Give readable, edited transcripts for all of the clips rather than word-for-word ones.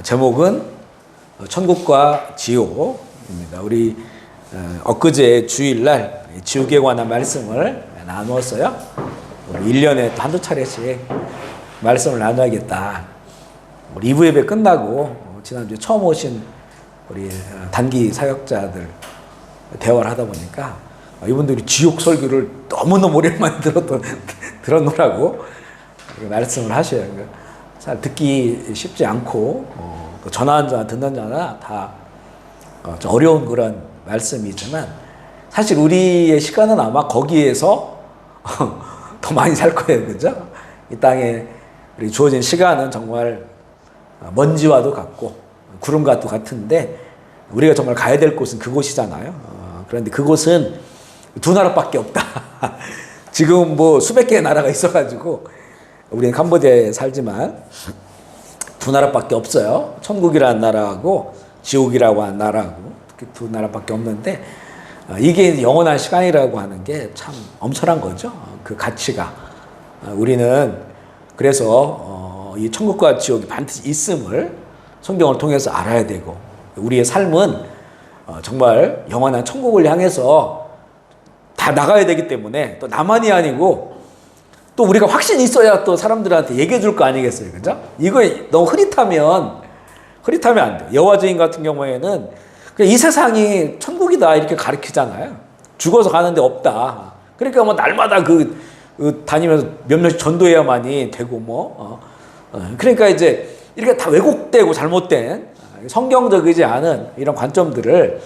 제목은 천국과 지옥입니다. 우리 엊그제 주일날 지옥에 관한 말씀을 나누었어요. 1년에 한두 차례씩 말씀을 나눠야겠다. 우리 2부 예배 끝나고 지난주에 처음 오신 우리 단기 사역자들 대화를 하다 보니까 이분들이 지옥 설교를 너무너무 오랜만에 들어놓으라고 말씀을 하셔요. 잘 듣기 쉽지 않고 전화한 자나 듣는 자나 다 좀 어려운 그런 말씀이지만 사실 우리의 시간은 아마 거기에서 더 많이 살 거예요. 그죠? 이 땅에 우리 주어진 시간은 정말 먼지와도 같고 구름과도 같은데 우리가 정말 가야 될 곳은 그곳이잖아요. 그런데 그곳은 두 나라밖에 없다. 지금 뭐 수백 개의 나라가 있어가지고 우리는 캄보디아에 살지만 두 나라밖에 없어요. 천국이라는 나라하고 지옥이라고 하는 나라하고 두 나라밖에 없는데 이게 영원한 시간이라고 하는 게 참 엄청난 거죠. 그 가치가. 우리는 그래서 이 천국과 지옥이 반드시 있음을 성경을 통해서 알아야 되고 우리의 삶은 정말 영원한 천국을 향해서 다 나가야 되기 때문에 또 나만이 아니고 또 우리가 확신이 있어야 또 사람들한테 얘기해 줄 거 아니겠어요. 그죠? 이거 너무 흐릿하면 안 돼요. 여호와 증인 같은 경우에는 이 세상이 천국이다 이렇게 가르치잖아요. 죽어서 가는 데 없다. 그러니까 뭐 날마다 다니면서 몇몇이 전도해야만이 되고 그러니까 이제 이렇게 다 왜곡되고 잘못된 성경적이지 않은 이런 관점들을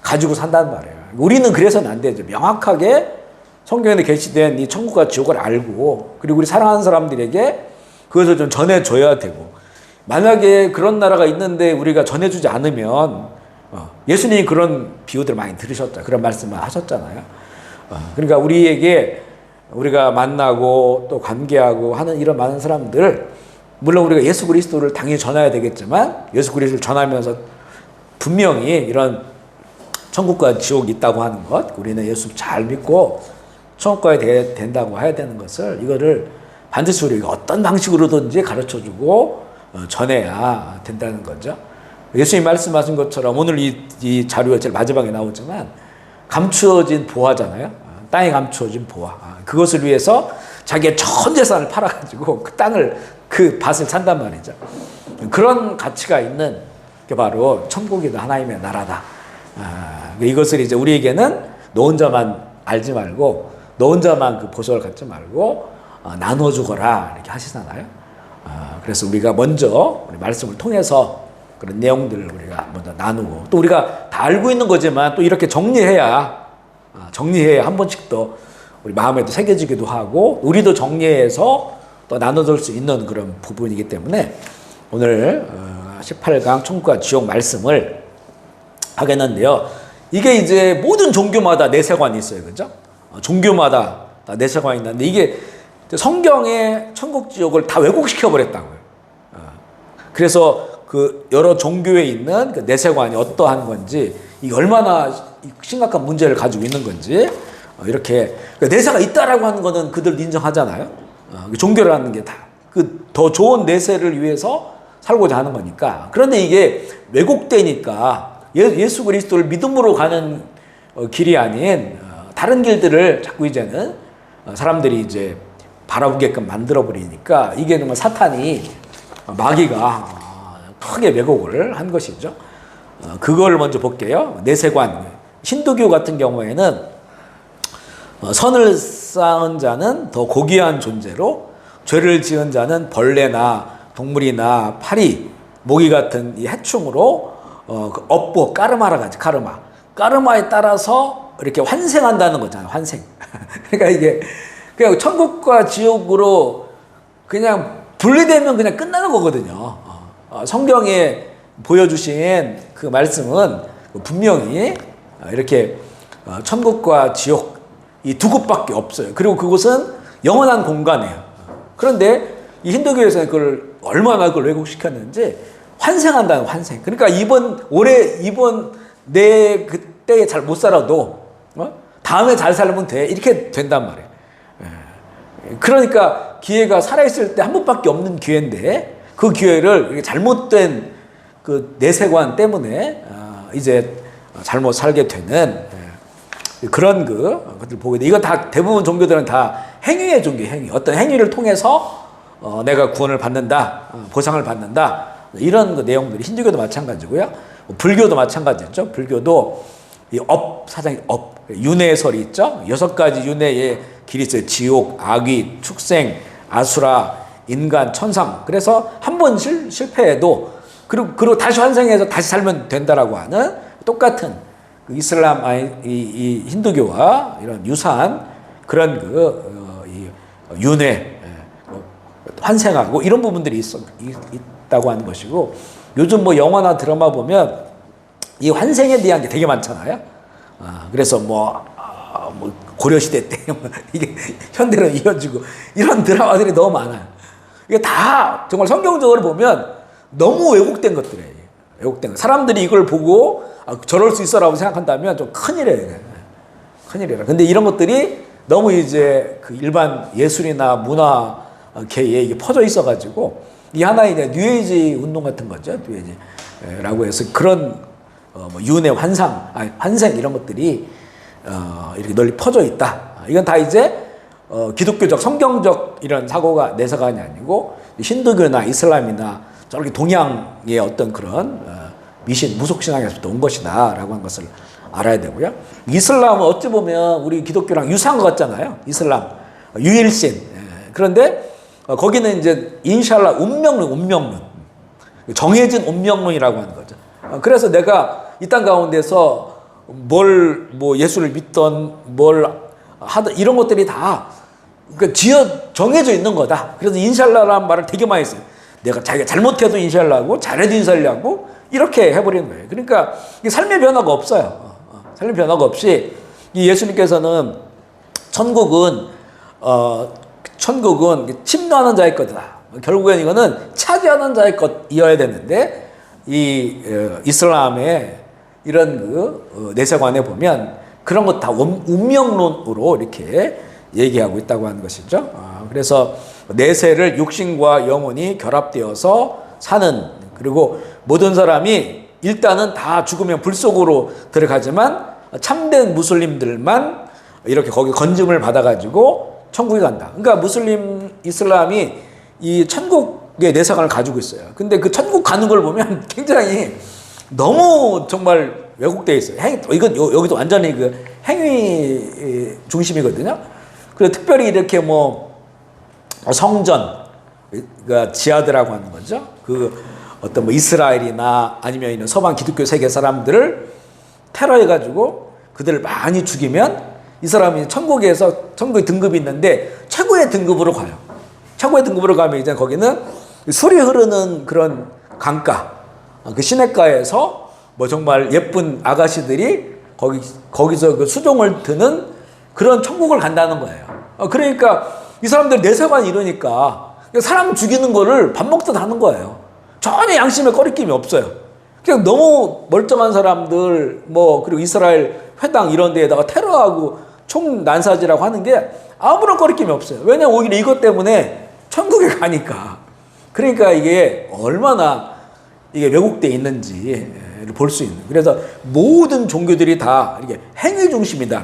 가지고 산단 말이에요. 우리는 그래서는 안 되죠. 명확하게 성경에 게시된 이 천국과 지옥을 알고 그리고 우리 사랑하는 사람들에게 그것을 좀 전해줘야 되고 만약에 그런 나라가 있는데 우리가 전해주지 않으면 예수님이 그런 비유들 많이 들으셨죠. 그런 말씀을 하셨잖아요. 그러니까 우리가 만나고 또 관계하고 하는 이런 많은 사람들 물론 우리가 예수 그리스도를 당연히 전해야 되겠지만 예수 그리스도를 전하면서 분명히 이런 천국과 지옥이 있다고 하는 것 우리는 예수 잘 믿고 천국가에 된다고 해야 되는 것을 이거를 반드시 우리가 어떤 방식으로든지 가르쳐주고 전해야 된다는 거죠. 예수님이 말씀하신 것처럼 오늘 이 자료가 제일 마지막에 나오지만 감추어진 보화잖아요. 땅에 감추어진 보화. 그것을 위해서 자기의 전 재산을 팔아가지고 그 밭을 산단 말이죠. 그런 가치가 있는 게 바로 천국이다. 하나님의 나라다. 이것을 이제 우리에게는 너 혼자만 알지 말고 너 혼자만 그 보석을 갖지 말고 나눠 주거라 이렇게 하시잖아요. 그래서 우리가 먼저 우리 말씀을 통해서 그런 내용들을 우리가 먼저 나누고 또 우리가 다 알고 있는 거지만 또 이렇게 정리해야 한 번씩 더 우리 마음에도 새겨지기도 하고 우리도 정리해서 또 나눠줄 수 있는 그런 부분이기 때문에 오늘 18강 천국과 지옥 말씀을 하겠는데요. 이게 이제 모든 종교마다 내세관이 있어요. 그죠? 종교마다 다 내세관이 있는데 이게 성경의 천국 지옥을 다 왜곡시켜 버렸다고요. 그래서 그 여러 종교에 있는 그 내세관이 어떠한 건지 이게 얼마나 심각한 문제를 가지고 있는 건지 이렇게 내세가 있다라고 하는 거는 그들 인정하잖아요. 종교라는 게 다 그 더 좋은 내세를 위해서 살고자 하는 거니까. 그런데 이게 왜곡되니까 예수 그리스도를 믿음으로 가는 길이 아닌 다른 길들을 자꾸 이제는 사람들이 이제 바라보게끔 만들어 버리니까 이게 정말 사탄이 마귀가 크게 왜곡을 한 것이죠. 그걸 먼저 볼게요. 내세관. 힌두교 같은 경우에는 선을 쌓은 자는 더 고귀한 존재로 죄를 지은 자는 벌레나 동물이나 파리, 모기 같은 이 해충으로 그 업보, 까르마라 가지, 까르마에 따라서 이렇게 환생한다는 거잖아요. 환생. 그러니까 이게 그냥 천국과 지옥으로 그냥 분리되면 그냥 끝나는 거거든요. 성경에 보여주신 그 말씀은 분명히 이렇게 천국과 지옥 이 두 곳밖에 없어요. 그리고 그곳은 영원한 공간이에요. 그런데 이 힌두교에서는 얼마나 그걸 왜곡시켰는지 환생한다는 환생. 그러니까 이번 내 그때에 잘 못 살아도 다음에 잘 살면 돼. 이렇게 된단 말이에요. 그러니까 기회가 살아있을 때 한 번밖에 없는 기회인데 그 기회를 잘못된 그 내세관 때문에 이제 잘못 살게 되는 그런 것들 보게 돼. 이거 다 대부분 종교들은 다 행위의 종교, 행위. 어떤 행위를 통해서 내가 구원을 받는다, 보상을 받는다. 이런 그 내용들이 힌두교도 마찬가지고요. 불교도 마찬가지죠. 불교도 이 사상이 윤회설이 있죠. 6가지 윤회의 길이 있어요. 지옥, 악귀, 축생, 아수라, 인간, 천상. 그래서 한 번 실패해도 그리고 다시 환생해서 다시 살면 된다라고 하는 똑같은 그 이슬람 이 힌두교와 이런 유사한 그런 이 윤회 환생하고 이런 부분들이 있다고 하는 것이고, 요즘 뭐 영화나 드라마 보면 이 환생에 대한 게 되게 많잖아요. 그래서 뭐 고려시대 때 이게 현대로 이어지고 이런 드라마들이 너무 많아요. 이게 다 정말 성경적으로 보면 너무 왜곡된 것들이에요. 왜곡된 것. 사람들이 이걸 보고 저럴 수 있어라고 생각한다면 좀 큰일이에요. 큰일이라. 근데 이런 것들이 너무 이제 그 일반 예술이나 문화계에 이게 퍼져 있어가지고 이 하나의 이제 뉴에이지 운동 같은 거죠. 뉴에이지라고 해서 그런 뭐 윤회, 환생 이런 것들이 이렇게 널리 퍼져 있다. 이건 다 이제 기독교적, 성경적 이런 사고가 내세관이 아니고 힌두교나 이슬람이나 저렇게 동양의 어떤 그런 미신, 무속신앙에서부터 온 것이다라고 하는 것을 알아야 되고요. 이슬람은 어찌 보면 우리 기독교랑 유사한 것 같잖아요. 이슬람, 유일신. 그런데 거기는 이제 인샬라 운명론, 정해진 운명론이라고 하는 거죠. 그래서 내가 이 땅 가운데서 뭐 예수를 믿던 뭘 하던 이런 것들이 다 그러니까 정해져 있는 거다. 그래서 인샬라라는 말을 되게 많이 써요. 내가 자기가 잘못해도 인샬라고 잘해도 인샬라고 이렇게 해버리는 거예요. 그러니까 삶의 변화가 없어요. 삶의 변화가 없이 이 예수님께서는 천국은 침노하는 자의 것이다. 결국엔 이거는 차지하는 자의 것이어야 되는데 이 이슬람의 이런 내세관에 보면 그런 것 다 운명론으로 이렇게 얘기하고 있다고 하는 것이죠. 그래서 내세를 육신과 영혼이 결합되어서 사는, 그리고 모든 사람이 일단은 다 죽으면 불 속으로 들어가지만 참된 무슬림들만 이렇게 거기 건짐을 받아가지고 천국에 간다. 그러니까 이슬람이 이 천국의 내세관을 가지고 있어요. 근데 그 천국 가는 걸 보면 굉장히 너무 정말 왜곡되어 있어요. 이건 여기도 완전히 그 행위 중심이거든요. 그래서 특별히 이렇게 뭐 성전, 그러니까 지하드라고 하는 거죠. 그 어떤 뭐 이스라엘이나 아니면 이런 서방 기독교 세계 사람들을 테러해가지고 그들을 많이 죽이면 이 사람이 천국의 등급이 있는데 최고의 등급으로 가요. 최고의 등급으로 가면 이제 거기는 술이 흐르는 그런 강가, 그 시냇가에서 뭐 정말 예쁜 아가씨들이 거기서 그 수종을 드는 그런 천국을 간다는 거예요. 그러니까 이 사람들 내세관이 이러니까 사람 죽이는 거를 밥 먹듯 하는 거예요. 전혀 양심에 꺼리낌이 없어요. 그냥 너무 멀쩡한 사람들 그리고 이스라엘 회당 이런 데에다가 테러하고 총 난사지라고 하는 게 아무런 꺼리낌이 없어요. 왜냐면 오히려 이것 때문에 천국에 가니까. 그러니까 이게 얼마나 이게 왜곡되어 있는지를 볼 수 있는. 그래서 모든 종교들이 다 이렇게 행위 중심이다.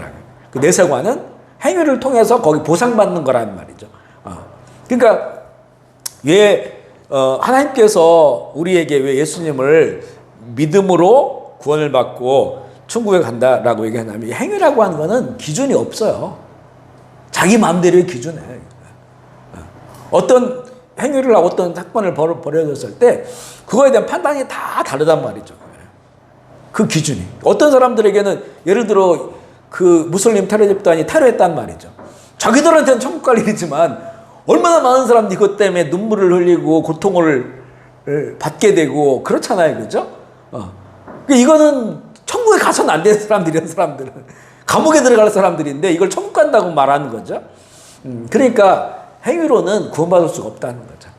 그 내세관은 행위를 통해서 거기 보상받는 거라는 말이죠. 그러니까 왜 하나님께서 우리에게 왜 예수님을 믿음으로 구원을 받고 천국에 간다라고 얘기하냐면 행위라고 하는 거는 기준이 없어요. 자기 마음대로의 기준에 어떤 행위를 하고 어떤 사건을 벌여졌을 때 그거에 대한 판단이 다 다르단 말이죠. 그 기준이 어떤 사람들에게는 예를 들어 그 무슬림 테러 집단이 테러했단 말이죠. 자기들한테는 천국 갈 일이지만 얼마나 많은 사람들이 그것 때문에 눈물을 흘리고 고통을 받게 되고 그렇잖아요. 그죠? 이거는 천국에 가서는 안 되는 사람들이란 사람들은 감옥에 들어갈 사람들인데 이걸 천국 간다고 말하는 거죠. 그러니까 행위로는 구원받을 수가 없다는 거죠.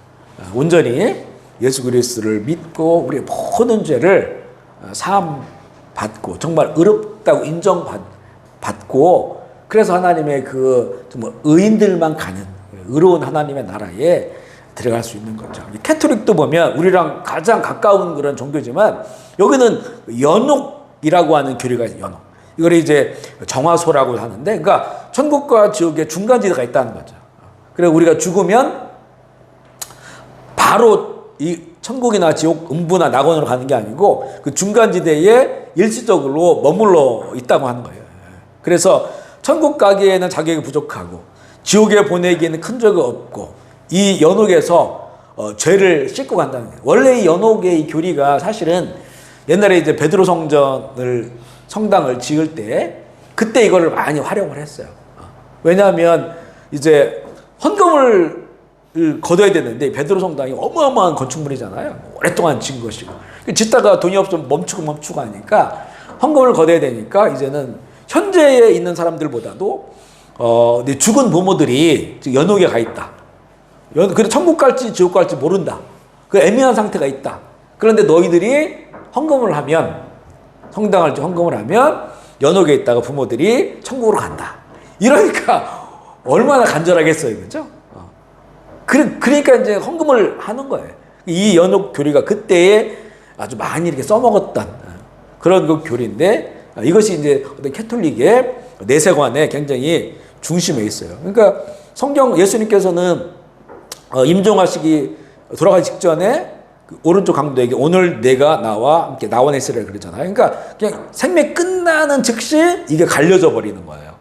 온전히 예수 그리스도를 믿고 우리의 모든 죄를 사함 받고 정말 의롭다고 인정받고 그래서 하나님의 그 정말 의인들만 가는 의로운 하나님의 나라에 들어갈 수 있는 거죠. 캐톨릭도 보면 우리랑 가장 가까운 그런 종교지만 여기는 연옥이라고 하는 교리가 있어요. 연옥. 이걸 이제 정화소라고 하는데, 그러니까 천국과 지옥의 중간지대가 있다는 거죠. 그래서 우리가 죽으면 바로 이 천국이나 지옥, 음부나 낙원으로 가는 게 아니고 그 중간지대에 일시적으로 머물러 있다고 하는 거예요. 그래서 천국 가기에는 자격이 부족하고 지옥에 보내기에는 큰 적이 없고 이 연옥에서 죄를 씻고 간다는 거예요. 원래 이 연옥의 이 교리가 사실은 옛날에 이제 베드로 성당을 지을 때 그때 이거를 많이 활용을 했어요. 왜냐하면 이제 헌금을 거둬야 되는데 베드로 성당이 어마어마한 건축물이잖아요. 오랫동안 지은 것이고 짓다가 돈이 없으면 멈추고 하니까 헌금을 거둬야 되니까 이제는 현재에 있는 사람들보다도 죽은 부모들이 연옥에 가 있다. 그래서 천국 갈지 지옥 갈지 모른다. 그 애매한 상태가 있다. 그런데 너희들이 헌금을 하면 헌금을 하면 연옥에 있다가 부모들이 천국으로 간다. 이러니까 얼마나 간절하겠어요, 그죠? 그러니까 이제 헌금을 하는 거예요. 이 연옥 교리가 그때에 아주 많이 이렇게 써먹었던 그런 그 교리인데 이것이 이제 어떤 캐톨릭의 내세관에 굉장히 중심에 있어요. 그러니까 성경 예수님께서는 임종하시기 돌아가기 직전에 그 오른쪽 강도에게 오늘 내가 나와 함께 나와 있으라 그러잖아요. 그러니까 그냥 생명이 끝나는 즉시 이게 갈려져 버리는 거예요.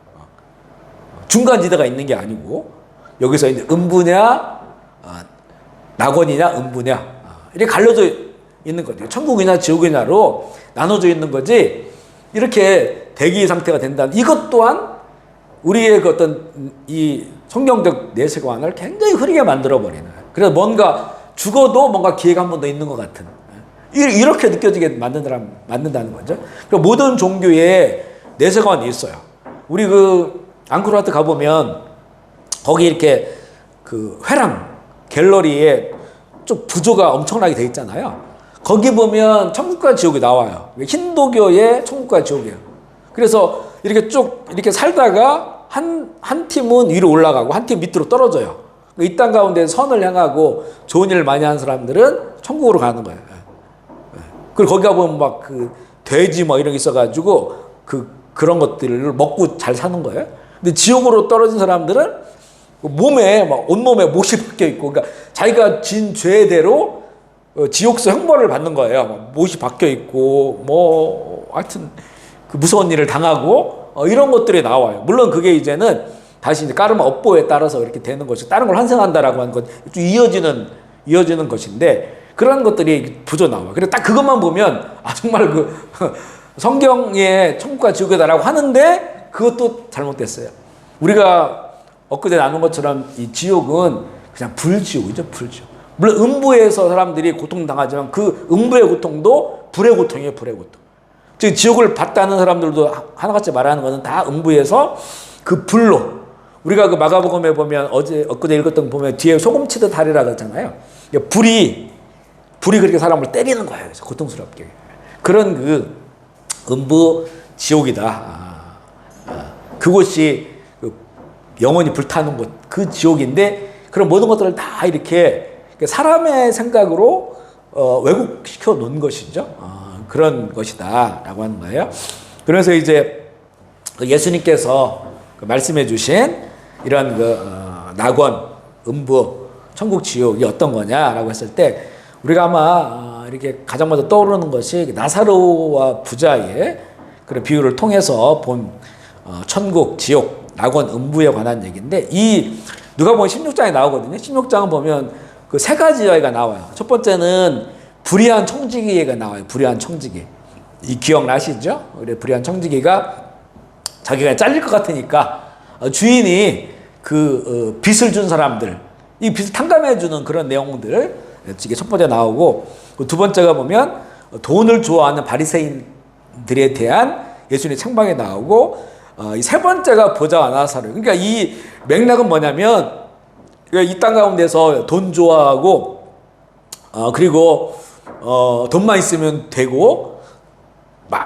중간지대가 있는 게 아니고 여기서 이제 음부냐 낙원이냐 음부냐 이렇게 갈려져 있는 거죠. 천국이냐 지옥이냐로 나눠져 있는 거지 이렇게 대기 상태가 된다는 이것 또한 우리의 그 어떤 이 성경적 내세관을 굉장히 흐리게 만들어 버리는 거예요. 그래서 뭔가 죽어도 뭔가 기회가 한 번 더 있는 것 같은 이렇게 느껴지게 만든다는 거죠. 그러니까 모든 종교에 내세관이 있어요. 우리 그 앙코르와트 가보면 거기 이렇게 그 회랑 갤러리에 좀 구조가 엄청나게 돼 있잖아요. 거기 보면 천국과 지옥이 나와요. 힌두교의 천국과 지옥이에요. 그래서 이렇게 쭉 이렇게 살다가 한 팀은 위로 올라가고 한 팀 밑으로 떨어져요. 이 땅 가운데 선을 향하고 좋은 일을 많이 하는 사람들은 천국으로 가는 거예요. 그리고 거기 가보면 막 그 돼지 뭐 이런 게 있어가지고 그런 것들을 먹고 잘 사는 거예요. 근데 지옥으로 떨어진 사람들은 몸에 막 온몸에 못이 박혀 있고, 그러니까 자기가 진 죄대로 지옥서 형벌을 받는 거예요. 못이 박혀 있고 뭐 하여튼 그 무서운 일을 당하고 이런 것들이 나와요. 물론 그게 이제는 다시 이제 까르마 업보에 따라서 이렇게 되는 것이 다른 걸 환생한다라고 하는 것 좀 이어지는 것인데 그런 것들이 부조 나와. 그래서 딱 그것만 보면 정말 그 성경에 천국과 지옥이다라고 하는데 그것도 잘못됐어요. 우리가 엊그제 나눈 것처럼 이 지옥은 그냥 불지옥이죠, 불지옥. 물론 음부에서 사람들이 고통당하지만 그 음부의 고통도 불의 고통이에요, 불의 고통. 즉 지옥을 봤다는 사람들도 하나같이 말하는 것은 다 음부에서 그 불로 우리가 그 마가복음에 보면 엊그제 읽었던 거 보면 뒤에 소금 치듯 하리라 그러잖아요. 불이 그렇게 사람을 때리는 거예요. 그래서 고통스럽게. 그런 그 음부 지옥이다. 그곳이 영원히 불타는 곳, 그 지옥인데 그런 모든 것들을 다 이렇게 사람의 생각으로 왜곡시켜 놓은 것이죠. 그런 것이다 라고 하는 거예요. 그래서 이제 예수님께서 말씀해 주신 이런 낙원, 음부, 천국, 지옥이 어떤 거냐라고 했을 때 우리가 아마 이렇게 가장 먼저 떠오르는 것이 나사로와 부자의 그런 비유를 통해서 본 천국, 지옥, 낙원, 음부에 관한 얘기인데 이 누가복음 16장에 나오거든요. 16장은 보면 그 세 가지 이야기가 나와요. 첫 번째는 불의한 청지기가 나와요. 불의한 청지기. 이 기억나시죠? 그래 불의한 청지기가 자기가 잘릴 것 같으니까 주인이 그 빚을 준 사람들 이 빚을 탕감해 주는 그런 내용들 이게 첫 번째 나오고 두 번째가 보면 돈을 좋아하는 바리새인들에 대한 예수님의 책망이 나오고 이 세 번째가 보좌와 나사로. 그러니까 이 맥락은 뭐냐면 이 땅 가운데서 돈 좋아하고 그리고 돈만 있으면 되고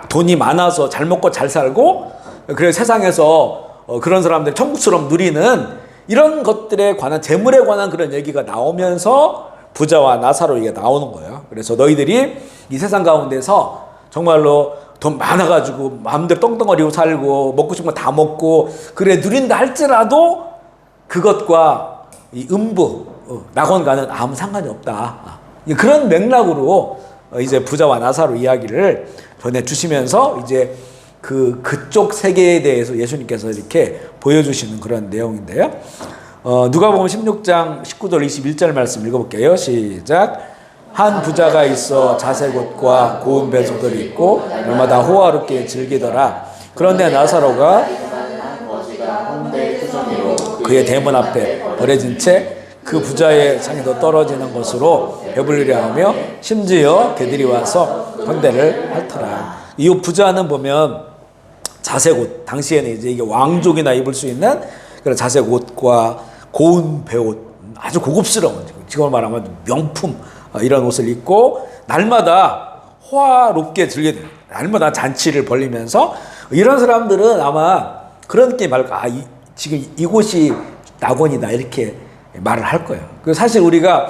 돈이 많아서 잘 먹고 잘 살고 그래서 세상에서 그런 사람들 천국처럼 누리는 이런 것들에 관한, 재물에 관한 그런 얘기가 나오면서 부자와 나사로 얘기가 나오는 거예요. 그래서 너희들이 이 세상 가운데서 정말로 돈 많아가지고 마음대로 떵떵거리고 살고 먹고 싶은 거 다 먹고 그래 누린다 할지라도 그것과 이 음부, 낙원과는 아무 상관이 없다. 그런 맥락으로 이제 부자와 나사로 이야기를 전해주시면서 이제 그쪽 세계에 대해서 예수님께서 이렇게 보여주시는 그런 내용인데요. 누가복음 16장 19절 21절 말씀 읽어볼게요. 시작. 한 부자가 있어 자색옷과 고운 배속들이 있고 날마다 호화롭게 즐기더라. 그런데 나사로가 그의 대문 앞에 버려진 채 그 부자의 상에도 떨어지는 것으로 배불리려 하며 심지어 개들이 와서 헌대를 핥더라. 이 부자는 보면 자색옷, 당시에는 이제 이게 왕족이나 입을 수 있는 그런 자색옷과 고운 배옷, 아주 고급스러운, 지금 말하면 명품 이런 옷을 입고 날마다 호화롭게 즐기는, 날마다 잔치를 벌리면서 이런 사람들은 아마 그런 느낌이 말까, 지금 이곳이 낙원이다 이렇게 말을 할 거예요. 사실 우리가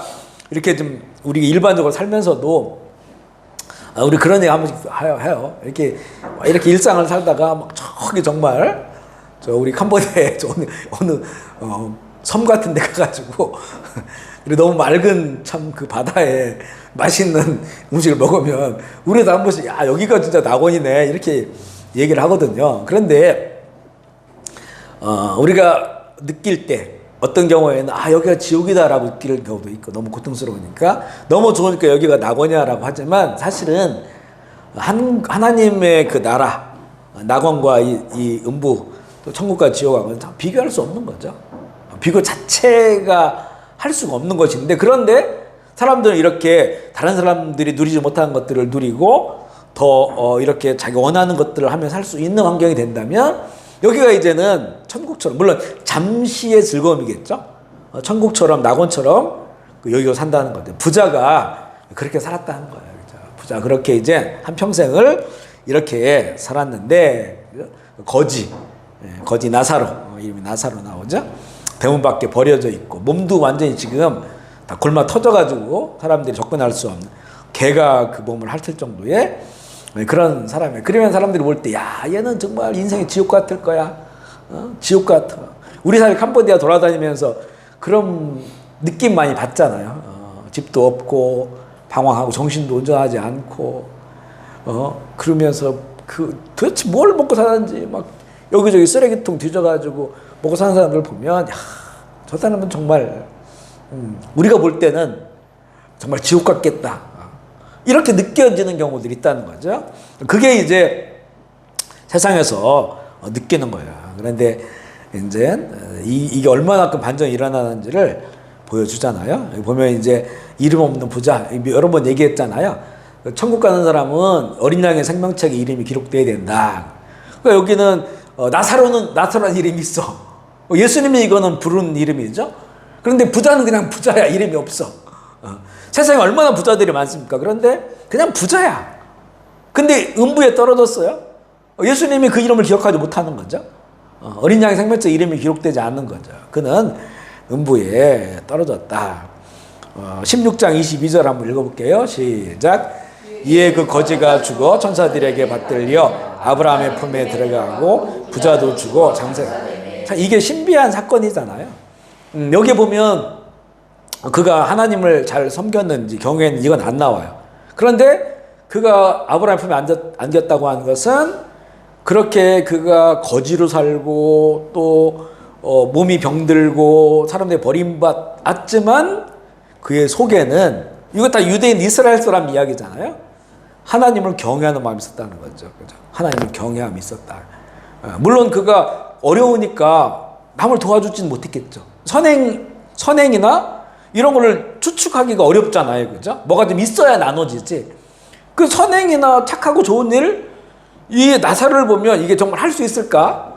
이렇게 좀 우리 일반적으로 살면서도 우리 그런 얘기 한 번씩 해요. 이렇게 일상을 살다가 막 저기 정말 우리 캄보디아에 어느 섬 같은 데 가가지고 너무 맑은 참 그 바다에 맛있는 음식을 먹으면 우리도 한 번씩 여기가 진짜 낙원이네 이렇게 얘기를 하거든요. 그런데 우리가 느낄 때 어떤 경우에는 여기가 지옥이다라고 느낄 경우도 있고 너무 고통스러우니까 너무 좋으니까 여기가 낙원이야라고 하지만 사실은 하나님의 그 나라 낙원과 이 음부 또 천국과 지옥하고는 비교할 수 없는 거죠. 비교 자체가 할 수가 없는 것인데 그런데 사람들은 이렇게 다른 사람들이 누리지 못하는 것들을 누리고 더 이렇게 자기 원하는 것들을 하며 살 수 있는 환경이 된다면 여기가 이제는 천국처럼, 물론 잠시의 즐거움이겠죠. 천국처럼 낙원처럼 여기로 산다는 거죠. 부자가 그렇게 살았다는 거예요. 그렇죠? 부자 그렇게 이제 한 평생을 이렇게 살았는데 거지 나사로, 이름이 나사로 나오죠. 대문 밖에 버려져 있고 몸도 완전히 지금 다 골마 터져가지고 사람들이 접근할 수 없는, 개가 그 몸을 핥을 정도의 그런 사람이에요. 그러면 사람들이 볼 때 얘는 정말 인생이 지옥 같을 거야. 지옥 같아. 우리 사실 캄보디아 돌아다니면서 그런 느낌 많이 받잖아요. 집도 없고 방황하고 정신도 온전하지 않고 그러면서 도대체 뭘 먹고 사는지 막 여기저기 쓰레기통 뒤져가지고 먹고 사는 사람들 보면 저 사람은 정말 우리가 볼 때는 정말 지옥 같겠다 이렇게 느껴지는 경우들이 있다는 거죠. 그게 이제 세상에서 느끼는 거예요. 그런데 이제 이게 얼마나큼 반전이 일어나는지를 보여주잖아요. 보면 이제 이름 없는 부자 여러 번 얘기했잖아요. 천국 가는 사람은 어린 양의 생명책에 이름이 기록돼야 된다. 그러니까 여기는 나사로는 이름이 있어. 예수님이 이거는 부른 이름이죠. 그런데 부자는 그냥 부자야. 이름이 없어. 세상에 얼마나 부자들이 많습니까? 그런데 그냥 부자야. 근데 음부에 떨어졌어요. 예수님이 그 이름을 기억하지 못하는 거죠. 어린 양의 생명책 이름이 기록되지 않는 거죠. 그는 음부에 떨어졌다. 16장 22절 한번 읽어볼게요. 시작. 이에 그 거지가 죽어 천사들에게 받들려 아브라함의 품에 들어가고 부자도 죽어 장세. 이게 신비한 사건이잖아요. 여기 보면 그가 하나님을 잘 섬겼는지 경우에는 이건 안 나와요. 그런데 그가 아브라함의 품에 안겼다고 하는 것은 그렇게 그가 거지로 살고 또 몸이 병들고 사람들이 버림받았지만 그의 속에는 이거 다 유대인 이스라엘 사람 이야기잖아요. 하나님을 경외하는 마음이 있었다는 거죠. 그죠? 하나님을 경외함이 있었다. 물론 그가 어려우니까 남을 도와주지는 못했겠죠. 선행이나 이런 거를 추측하기가 어렵잖아요. 그죠? 뭐가 좀 있어야 나눠지지. 그 선행이나 착하고 좋은 일, 이 나사로를 보면 이게 정말 할 수 있을까?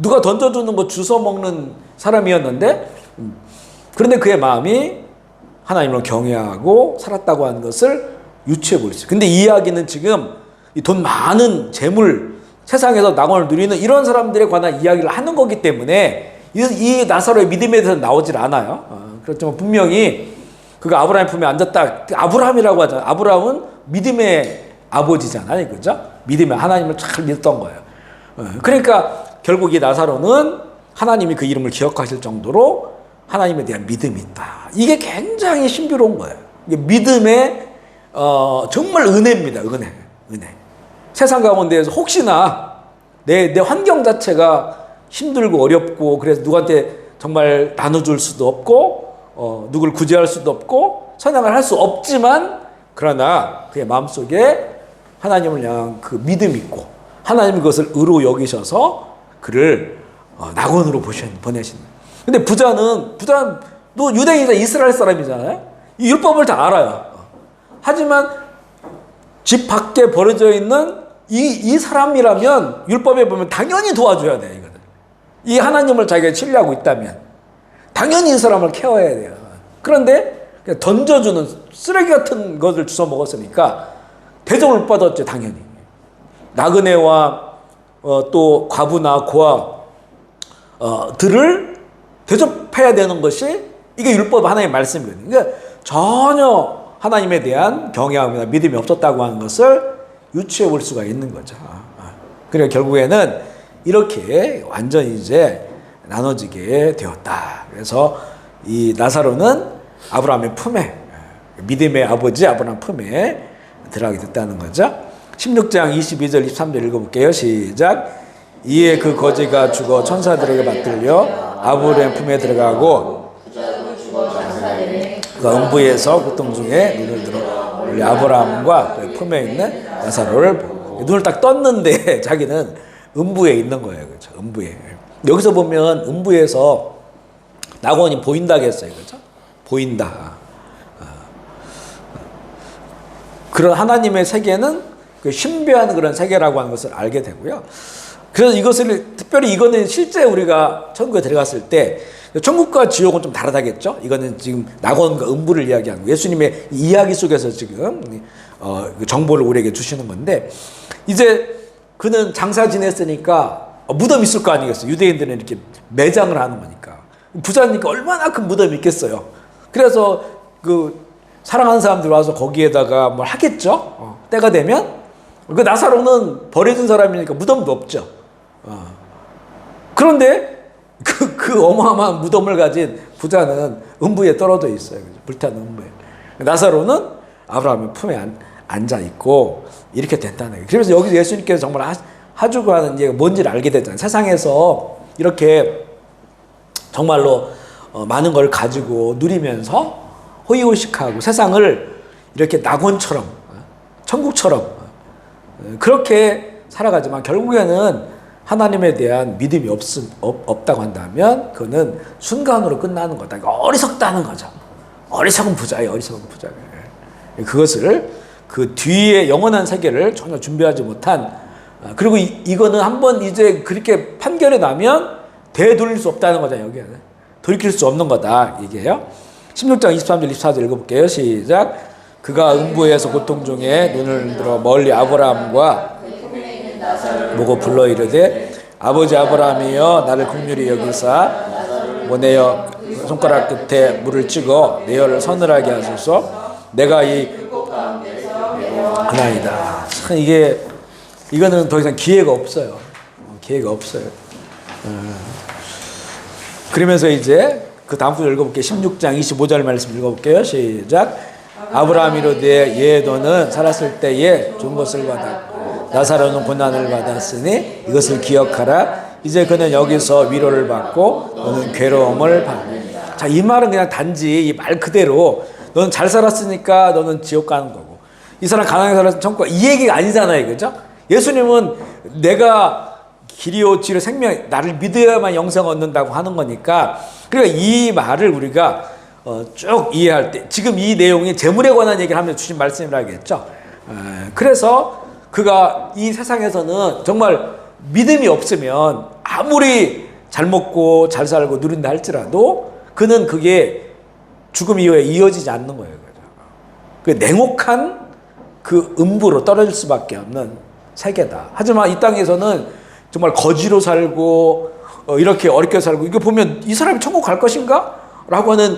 누가 던져주는 거 주워 먹는 사람이었는데, 그런데 그의 마음이 하나님을 경외하고 살았다고 하는 것을 유추해 볼 수 있어요. 근데 이 이야기는 지금 돈 많은 재물, 세상에서 낙원을 누리는 이런 사람들에 관한 이야기를 하는 거기 때문에 이 나사로의 믿음에 대해서 나오질 않아요. 그렇지만 분명히 그가 아브라함 품에 앉았다. 아브라함이라고 하잖아요. 아브라함은 믿음의 아버지잖아요. 그죠? 믿음의 하나님을 잘 믿었던 거예요. 그러니까 결국 이 나사로는 하나님이 그 이름을 기억하실 정도로 하나님에 대한 믿음이 있다. 이게 굉장히 신비로운 거예요. 이게 믿음의 정말 은혜입니다. 은혜. 세상 가운데에서 혹시나 내 환경 자체가 힘들고 어렵고 그래서 누구한테 정말 나눠줄 수도 없고 누굴 구제할 수도 없고 선행을 할 수 없지만 그러나 그의 마음속에 하나님을 향한 그 믿음이 있고 하나님이 그것을 의로 여기셔서 그를 낙원으로 보내신. 근데 부자는 또 유대인이자 이스라엘 사람이잖아요. 이 율법을 다 알아요. 하지만 집 밖에 버려져 있는 이 사람이라면 율법에 보면 당연히 도와줘야 돼요. 이거는. 이 하나님을 자기가 신뢰하고 있다면 당연히 이 사람을 케어해야 돼요. 그런데 그냥 던져주는 쓰레기 같은 것을 주워 먹었으니까 대접을 못 받았죠. 당연히. 나그네와 또 과부나 고아 들을 대접해야 되는 것이 이게 율법 하나님의 말씀이거든요. 그러니까 전혀 하나님에 대한 경외함이나 믿음이 없었다고 하는 것을 유추해 볼 수가 있는 거죠. 그러니까 결국에는 이렇게 완전히 이제 나눠지게 되었다. 그래서 이 나사로는 아브라함의 품에, 믿음의 아버지 아브라함 품에 들어가게 됐다는 거죠. 16장 22절 23절 읽어볼게요. 시작. 이에 그 거지가 죽어 천사들에게 받들려 아브라함 품에 들어가고 그 음부에서 고통 중에 눈을 들어 우리 아브라함과 그 품에 있는 나사로를 보고 눈을 딱 떴는데 자기는 음부에 있는 거예요. 그렇죠? 음부에. 여기서 보면 음부에서 낙원이 보인다고 했어요. 그렇죠? 보인다. 그런 하나님의 세계는 그 신비한 그런 세계라고 하는 것을 알게 되고요. 그래서 이것을 특별히 이거는 실제 우리가 천국에 들어갔을 때 천국과 지옥은 좀 다르다겠죠. 이거는 지금 낙원과 음부를 이야기하는 예수님의 이야기 속에서 지금 정보를 우리에게 주시는 건데 이제 그는 장사 지냈으니까 무덤 있을 거 아니겠어요. 유대인들은 이렇게 매장을 하는 거니까 부자니까 얼마나 큰 무덤이 있겠어요. 그래서 그 사랑하는 사람들 와서 거기에다가 뭘 하겠죠. 때가 되면 그 나사로는 버려진 사람이니까 무덤도 없죠. 그런데 그 어마어마한 무덤을 가진 부자는 음부에 떨어져 있어요. 불타는 음부에. 나사로는 아브라함의 품에 앉아 있고 이렇게 된다는 거예요. 그래서 여기서 예수님께서 정말 하주고 하는 얘기가 뭔지를 알게 됐잖아요. 세상에서 이렇게 정말로 많은 걸 가지고 누리면서 호의호식하고 세상을 이렇게 낙원처럼 천국처럼 그렇게 살아가지만 결국에는 하나님에 대한 믿음이 없다고 한다면 그는 순간으로 끝나는 거다. 어리석다는 거죠. 어리석은 부자예요. 어리석은 부자. 그것을 그 뒤에 영원한 세계를 전혀 준비하지 못한 그리고 이거는 한번 이제 그렇게 판결이 나면 되돌릴 수 없다는 거죠. 여기는 돌이킬 수 없는 거다. 이게요. 16장 23절 24절 읽어볼게요. 시작. 그가 음부에서 고통 중에 눈을 들어 멀리 아브라함과 보고 불러 이르되 아버지 아브라함이여 나를 긍휼히 여기사 내 손가락 끝에 물을 찍어 내 혀를 서늘하게 하소서. 내가 이 하나이다. 참 이거는 더 이상 기회가 없어요. 기회가 없어요. 그러면서 이제 그 다음 줄 읽어볼게요. 16장 25절 말씀 읽어볼게요. 시작. 아브라함이 이르되 예 너는 살았을 때에 좋은 것을 받았고 나사로는 고난을 받았으니 이것을 기억하라. 이제 그는 여기서 위로를 받고 너는 괴로움을 받는다. 자, 이 말은 그냥 단지 이 말 그대로 너는 잘 살았으니까 너는 지옥 가는 거고 이 사람 가난하게 살았으면 천국 이 얘기가 아니잖아요. 그죠? 예수님은 내가 길이요 지로 생명 나를 믿어야만 영생 얻는다고 하는 거니까 그러니까 이 말을 우리가 쭉 이해할 때 지금 이 내용이 재물에 관한 얘기를 하면서 주신 말씀이라겠죠. 그래서 그가 이 세상에서는 정말 믿음이 없으면 아무리 잘 먹고 잘 살고 누린다 할지라도 그는 그게 죽음 이후에 이어지지 않는 거예요. 그 냉혹한 그 음부로 떨어질 수밖에 없는 세계다. 하지만 이 땅에서는 정말 거지로 살고 이렇게 어렵게 살고 이거 보면 이 사람이 천국 갈 것인가? 라고 하는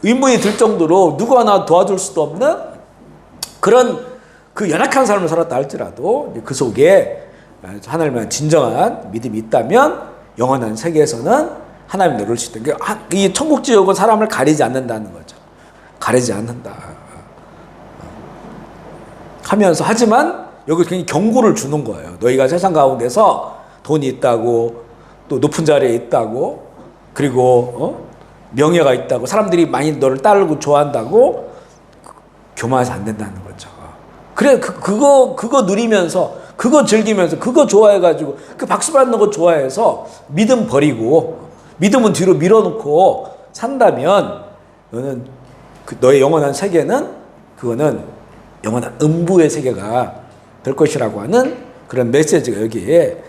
의문이 들 정도로 누구 하나 도와줄 수도 없는 그런 그 연약한 삶을 살았다 할지라도 그 속에 하나님의 진정한 믿음이 있다면 영원한 세계에서는 하나님 노를 수 있다. 이 천국 지옥은 사람을 가리지 않는다는 거죠. 가리지 않는다. 하면서 하지만 여기 굉장히 경고를 주는 거예요. 너희가 세상 가운데서 돈이 있다고 또 높은 자리에 있다고 그리고 명예가 있다고 사람들이 많이 너를 따르고 좋아한다고 교만해서 안 된다는 거죠. 그래 그거 누리면서 그거 즐기면서 그거 좋아해가지고 그 박수 받는 거 좋아해서 믿음 버리고 믿음은 뒤로 밀어놓고 산다면 너는 너의 영원한 세계는 그거는 영원한 음부의 세계가 될 것이라고 하는 그런 메시지가 여기에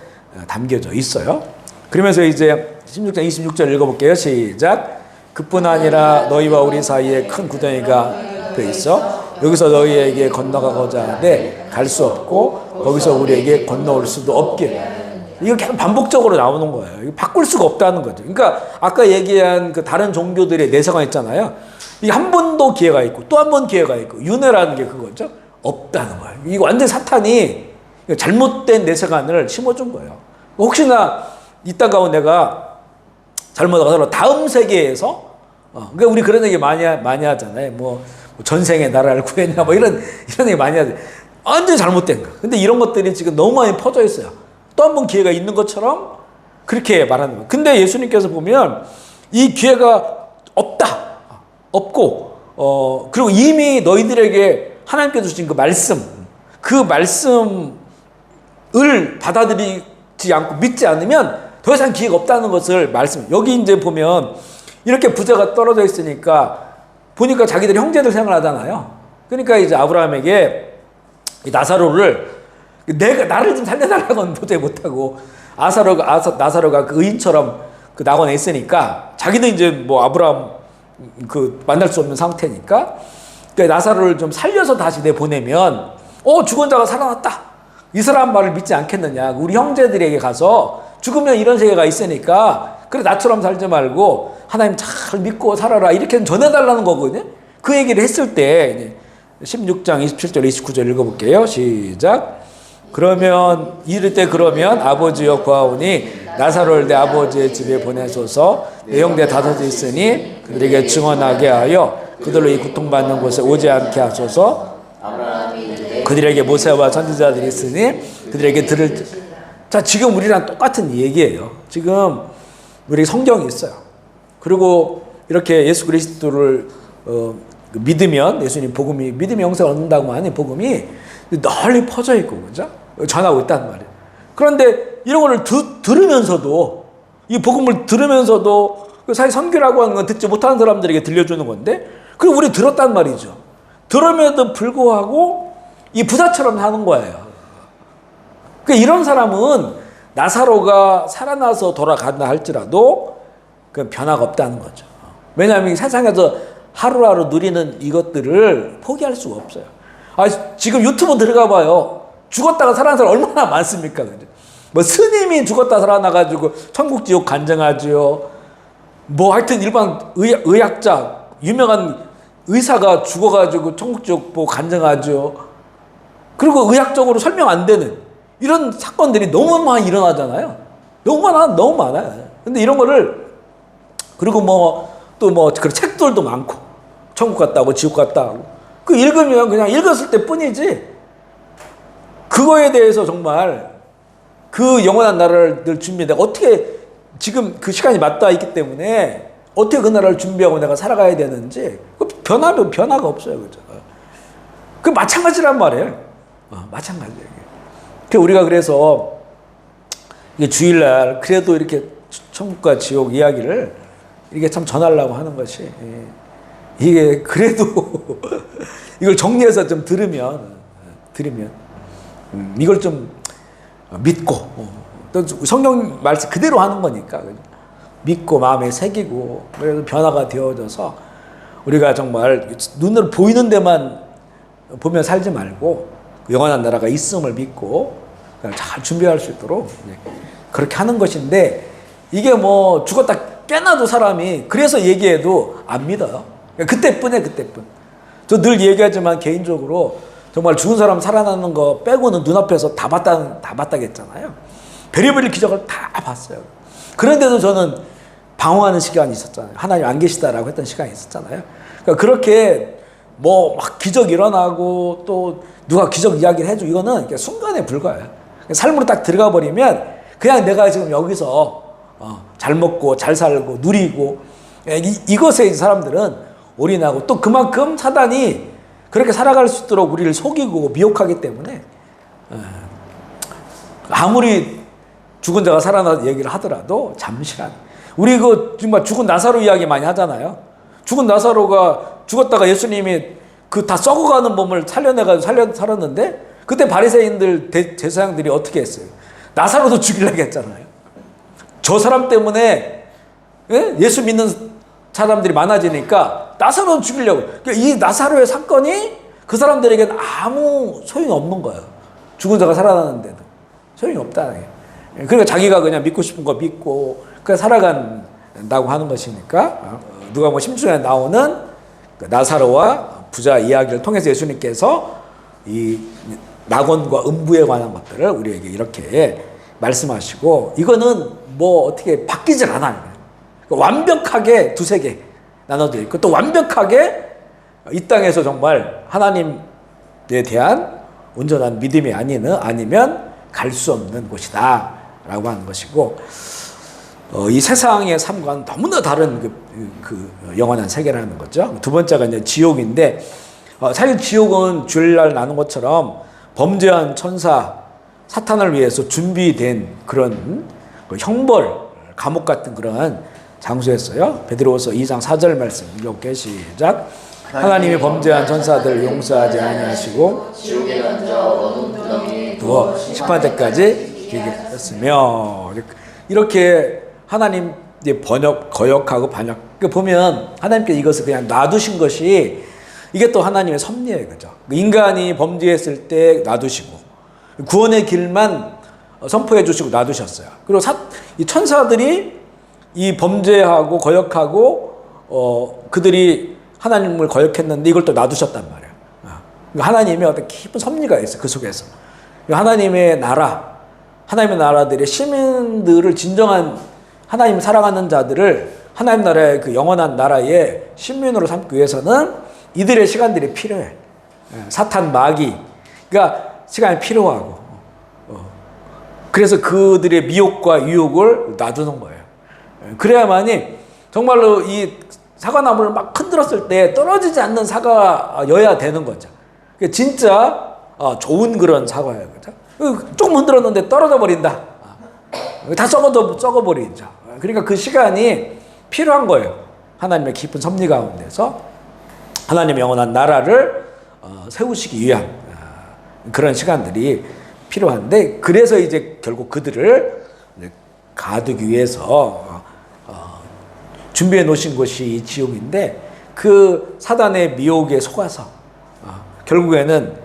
담겨져 있어요. 그러면서 이제 16장 26절 읽어볼게요. 시작. 그뿐 아니라 너희와 우리 사이에 큰 구덩이가 돼 있어 여기서 너희에게 건너가고자 하는데 갈 수 없고 거기서 우리에게 건너올 수도 없게. 이거 계속 반복적으로 나오는 거예요. 이거 바꿀 수가 없다는 거죠. 그러니까 아까 얘기한 그 다른 종교들의 내세관 있잖아요. 이게 한 번도 기회가 있고 또 한 번 기회가 있고 윤회라는 게 그거죠. 없다는 거예요. 이거 완전 사탄이 잘못된 내세관을 심어준 거예요. 혹시나 이따가 내가 잘못하다가 다음 세계에서 그러니까 우리 그런 얘기 많이 하잖아요. 뭐 전생에 나라를 구했냐 뭐 이런 얘기 많이 하죠. 완전 잘못된 거. 근데 이런 것들이 지금 너무 많이 퍼져 있어요. 또 한 번 기회가 있는 것처럼 그렇게 말하는 거예요. 근데 예수님께서 보면 이 기회가 없고 그리고 이미 너희들에게 하나님께서 주신 그 말씀을 받아들이지 않고 믿지 않으면 더 이상 기회가 없다는 것을 여기 이제 보면 이렇게 부자가 떨어져 있으니까 보니까 자기들이 형제들 생활하잖아요. 그러니까 이제 아브라함에게 이 나사로를 나를 좀 살려달라고는 도저히 못하고 나사로가 그 의인처럼 그 낙원에 있으니까 자기는 이제 뭐 아브라함 만날 수 없는 상태니까 그러니까 나사로를 좀 살려서 다시 내보내면 죽은 자가 살아났다. 이 사람 말을 믿지 않겠느냐. 우리 형제들에게 가서 죽으면 이런 세계가 있으니까 그래 나처럼 살지 말고 하나님 잘 믿고 살아라 이렇게 전해달라는 거거든요. 그 얘기를 했을 때 16장 27절 29절 읽어볼게요. 시작. 그러면 아버지여 구하오니 나사로를 내 아버지의 집에 보내소서 내 형제 다섯이 있으니 그들에게 증언하게 하여 그들로 이 고통받는 곳에 오지 않게 하소서. 그들에게 모세와 선지자들이 있으니 그들에게 자 지금 우리랑 똑같은 얘기예요. 지금 우리 성경이 있어요. 그리고 이렇게 예수 그리스도를 믿으면 예수님 복음이 믿음의 영생을 얻는다고 하니 복음이 널리 퍼져 있고 그죠? 전하고 있단 말이에요. 그런데 이런 거를 들으면서도 이 복음을 들으면서도 사실 선교라고 하는 건 듣지 못하는 사람들에게 들려주는 건데 그리고 우리 들었단 말이죠. 들음에도 불구하고 이 부자처럼 사는 거예요. 그러니까 이런 사람은 나사로가 살아나서 돌아간다 할지라도 그 변화가 없다는 거죠. 왜냐하면 세상에서 하루하루 누리는 이것들을 포기할 수가 없어요. 지금 유튜브 들어가 봐요. 죽었다가 살아난 사람 얼마나 많습니까? 뭐 스님이 죽었다 살아나가지고 천국 지옥 간증하지요. 뭐 하여튼 일반 의학자 유명한 의사가 죽어가지고 천국 지옥 보고 간증하죠. 그리고 의학적으로 설명 안 되는 이런 사건들이 너무 많이 일어나잖아요. 너무 많아요. 근데 이런 거를 그리고 그런 책들도 많고 천국 갔다 오고 지옥 갔다 오고 그 읽으면 그냥 읽었을 때 뿐이지 그거에 대해서 정말 그 영원한 나라를 준비해 내가 어떻게 지금 그 시간이 맞닿아 있기 때문에 어떻게 그 나라를 준비하고 내가 살아가야 되는지 변화가 없어요. 그죠? 그 마찬가지란 말이에요. 마찬가지예요. 우리가 그래서 주일날 그래도 이렇게 천국과 지옥 이야기를 이렇게 참 전하려고 하는 것이 이게 그래도 이걸 정리해서 좀 들으면 이걸 좀 믿고 또 성경 말씀 그대로 하는 거니까 믿고 마음에 새기고 그래서 변화가 되어져서 우리가 정말 눈으로 보이는 데만 보면 살지 말고 영원한 나라가 있음을 믿고 잘 준비할 수 있도록 그렇게 하는 것인데 이게 뭐 죽었다 깨나도 사람이 그래서 얘기해도 안 믿어요. 그때뿐이에요, 그때뿐. 저 늘 얘기하지만 개인적으로 정말 죽은 사람 살아나는 거 빼고는 눈앞에서 다 봤다겠잖아요. 별의별 기적을 다 봤어요. 그런데도 저는 방황하는 시간이 있었잖아요. 하나님 안 계시다라고 했던 시간이 있었잖아요. 그러니까 그렇게 뭐 막 기적 일어나고 또 누가 기적 이야기를 해주고 이거는 순간에 불과해요. 삶으로 딱 들어가 버리면 그냥 내가 지금 여기서 잘 먹고 잘 살고 누리고 이것에 사람들은 올인하고 또 그만큼 사단이 그렇게 살아갈 수 있도록 우리를 속이고 미혹하기 때문에 아무리 죽은 자가 살아나 얘기를 하더라도 잠시간 우리 그 정말 죽은 나사로 이야기 많이 하잖아요. 죽은 나사로가 죽었다가 예수님이 그 다 썩어가는 몸을 살려내가지고 살았는데 그때 바리새인들 제사장들이 어떻게 했어요? 나사로도 죽이려고 했잖아요. 저 사람 때문에 예수 믿는 사람들이 많아지니까 나사로도 죽이려고. 그러니까 이 나사로의 사건이 그 사람들에게는 아무 소용이 없는 거예요. 죽은 자가 살아나는데도 소용이 없다는 거예요. 그러니까 자기가 그냥 믿고 싶은 거 믿고 그냥 살아간다고 하는 것이니까 누가복음 16장에 나오는 나사로와 부자 이야기를 통해서 예수님께서 이 낙원과 음부에 관한 것들을 우리에게 이렇게 말씀하시고 이거는 뭐 어떻게 바뀌질 않아요. 완벽하게 두세 개 나눠져 있고 또 완벽하게 이 땅에서 정말 하나님에 대한 온전한 믿음이 아니면 갈 수 없는 곳이다 라고 하는 것이고 이 세상의 삶과는 너무나 다른 그 영원한 세계라는 거죠. 두 번째가 이제 지옥인데 사실 지옥은 주일날 나눈 것처럼 범죄한 천사 사탄을 위해서 준비된 그런 형벌 감옥 같은 그런 장소였어요. 베드로후서 2장 4절 말씀 읽어볼게요. 시작. 하나님이 범죄한 천사들을 용서하지 아니하시고 지옥에 던져 어두운 구덩이에 두어 심판 때까지 길게 하셨으며 이렇게 하나님 거역하고 반역 보면 하나님께서 이것을 그냥 놔두신 것이 이게 또 하나님의 섭리예요. 그죠? 인간이 범죄했을 때 놔두시고 구원의 길만 선포해 주시고 놔두셨어요. 그리고 이 천사들이 이 범죄하고 거역하고 그들이 하나님을 거역했는데 이걸 또 놔두셨단 말이에요. 하나님의 어떤 깊은 섭리가 있어요. 그 속에서. 하나님의 나라들의 시민들을 진정한 하나님을 사랑하는 자들을 하나님 나라의 그 영원한 나라의 시민으로 삼기 위해서는 이들의 시간들이 필요해. 사탄 마귀. 그러니까 시간이 필요하고. 그래서 그들의 미혹과 유혹을 놔두는 거예요. 그래야만이 정말로 이 사과나무를 막 흔들었을 때 떨어지지 않는 사과여야 되는 거죠. 진짜 좋은 그런 사과예요. 그죠? 조금 흔들었는데 떨어져 버린다. 다 썩어버리죠. 그러니까 그 시간이 필요한 거예요. 하나님의 깊은 섭리 가운데서 하나님의 영원한 나라를 세우시기 위한 그런 시간들이 필요한데 그래서 이제 결국 그들을 가두기 위해서 준비해 놓으신 것이 지옥인데 그 사단의 미혹에 속아서 결국에는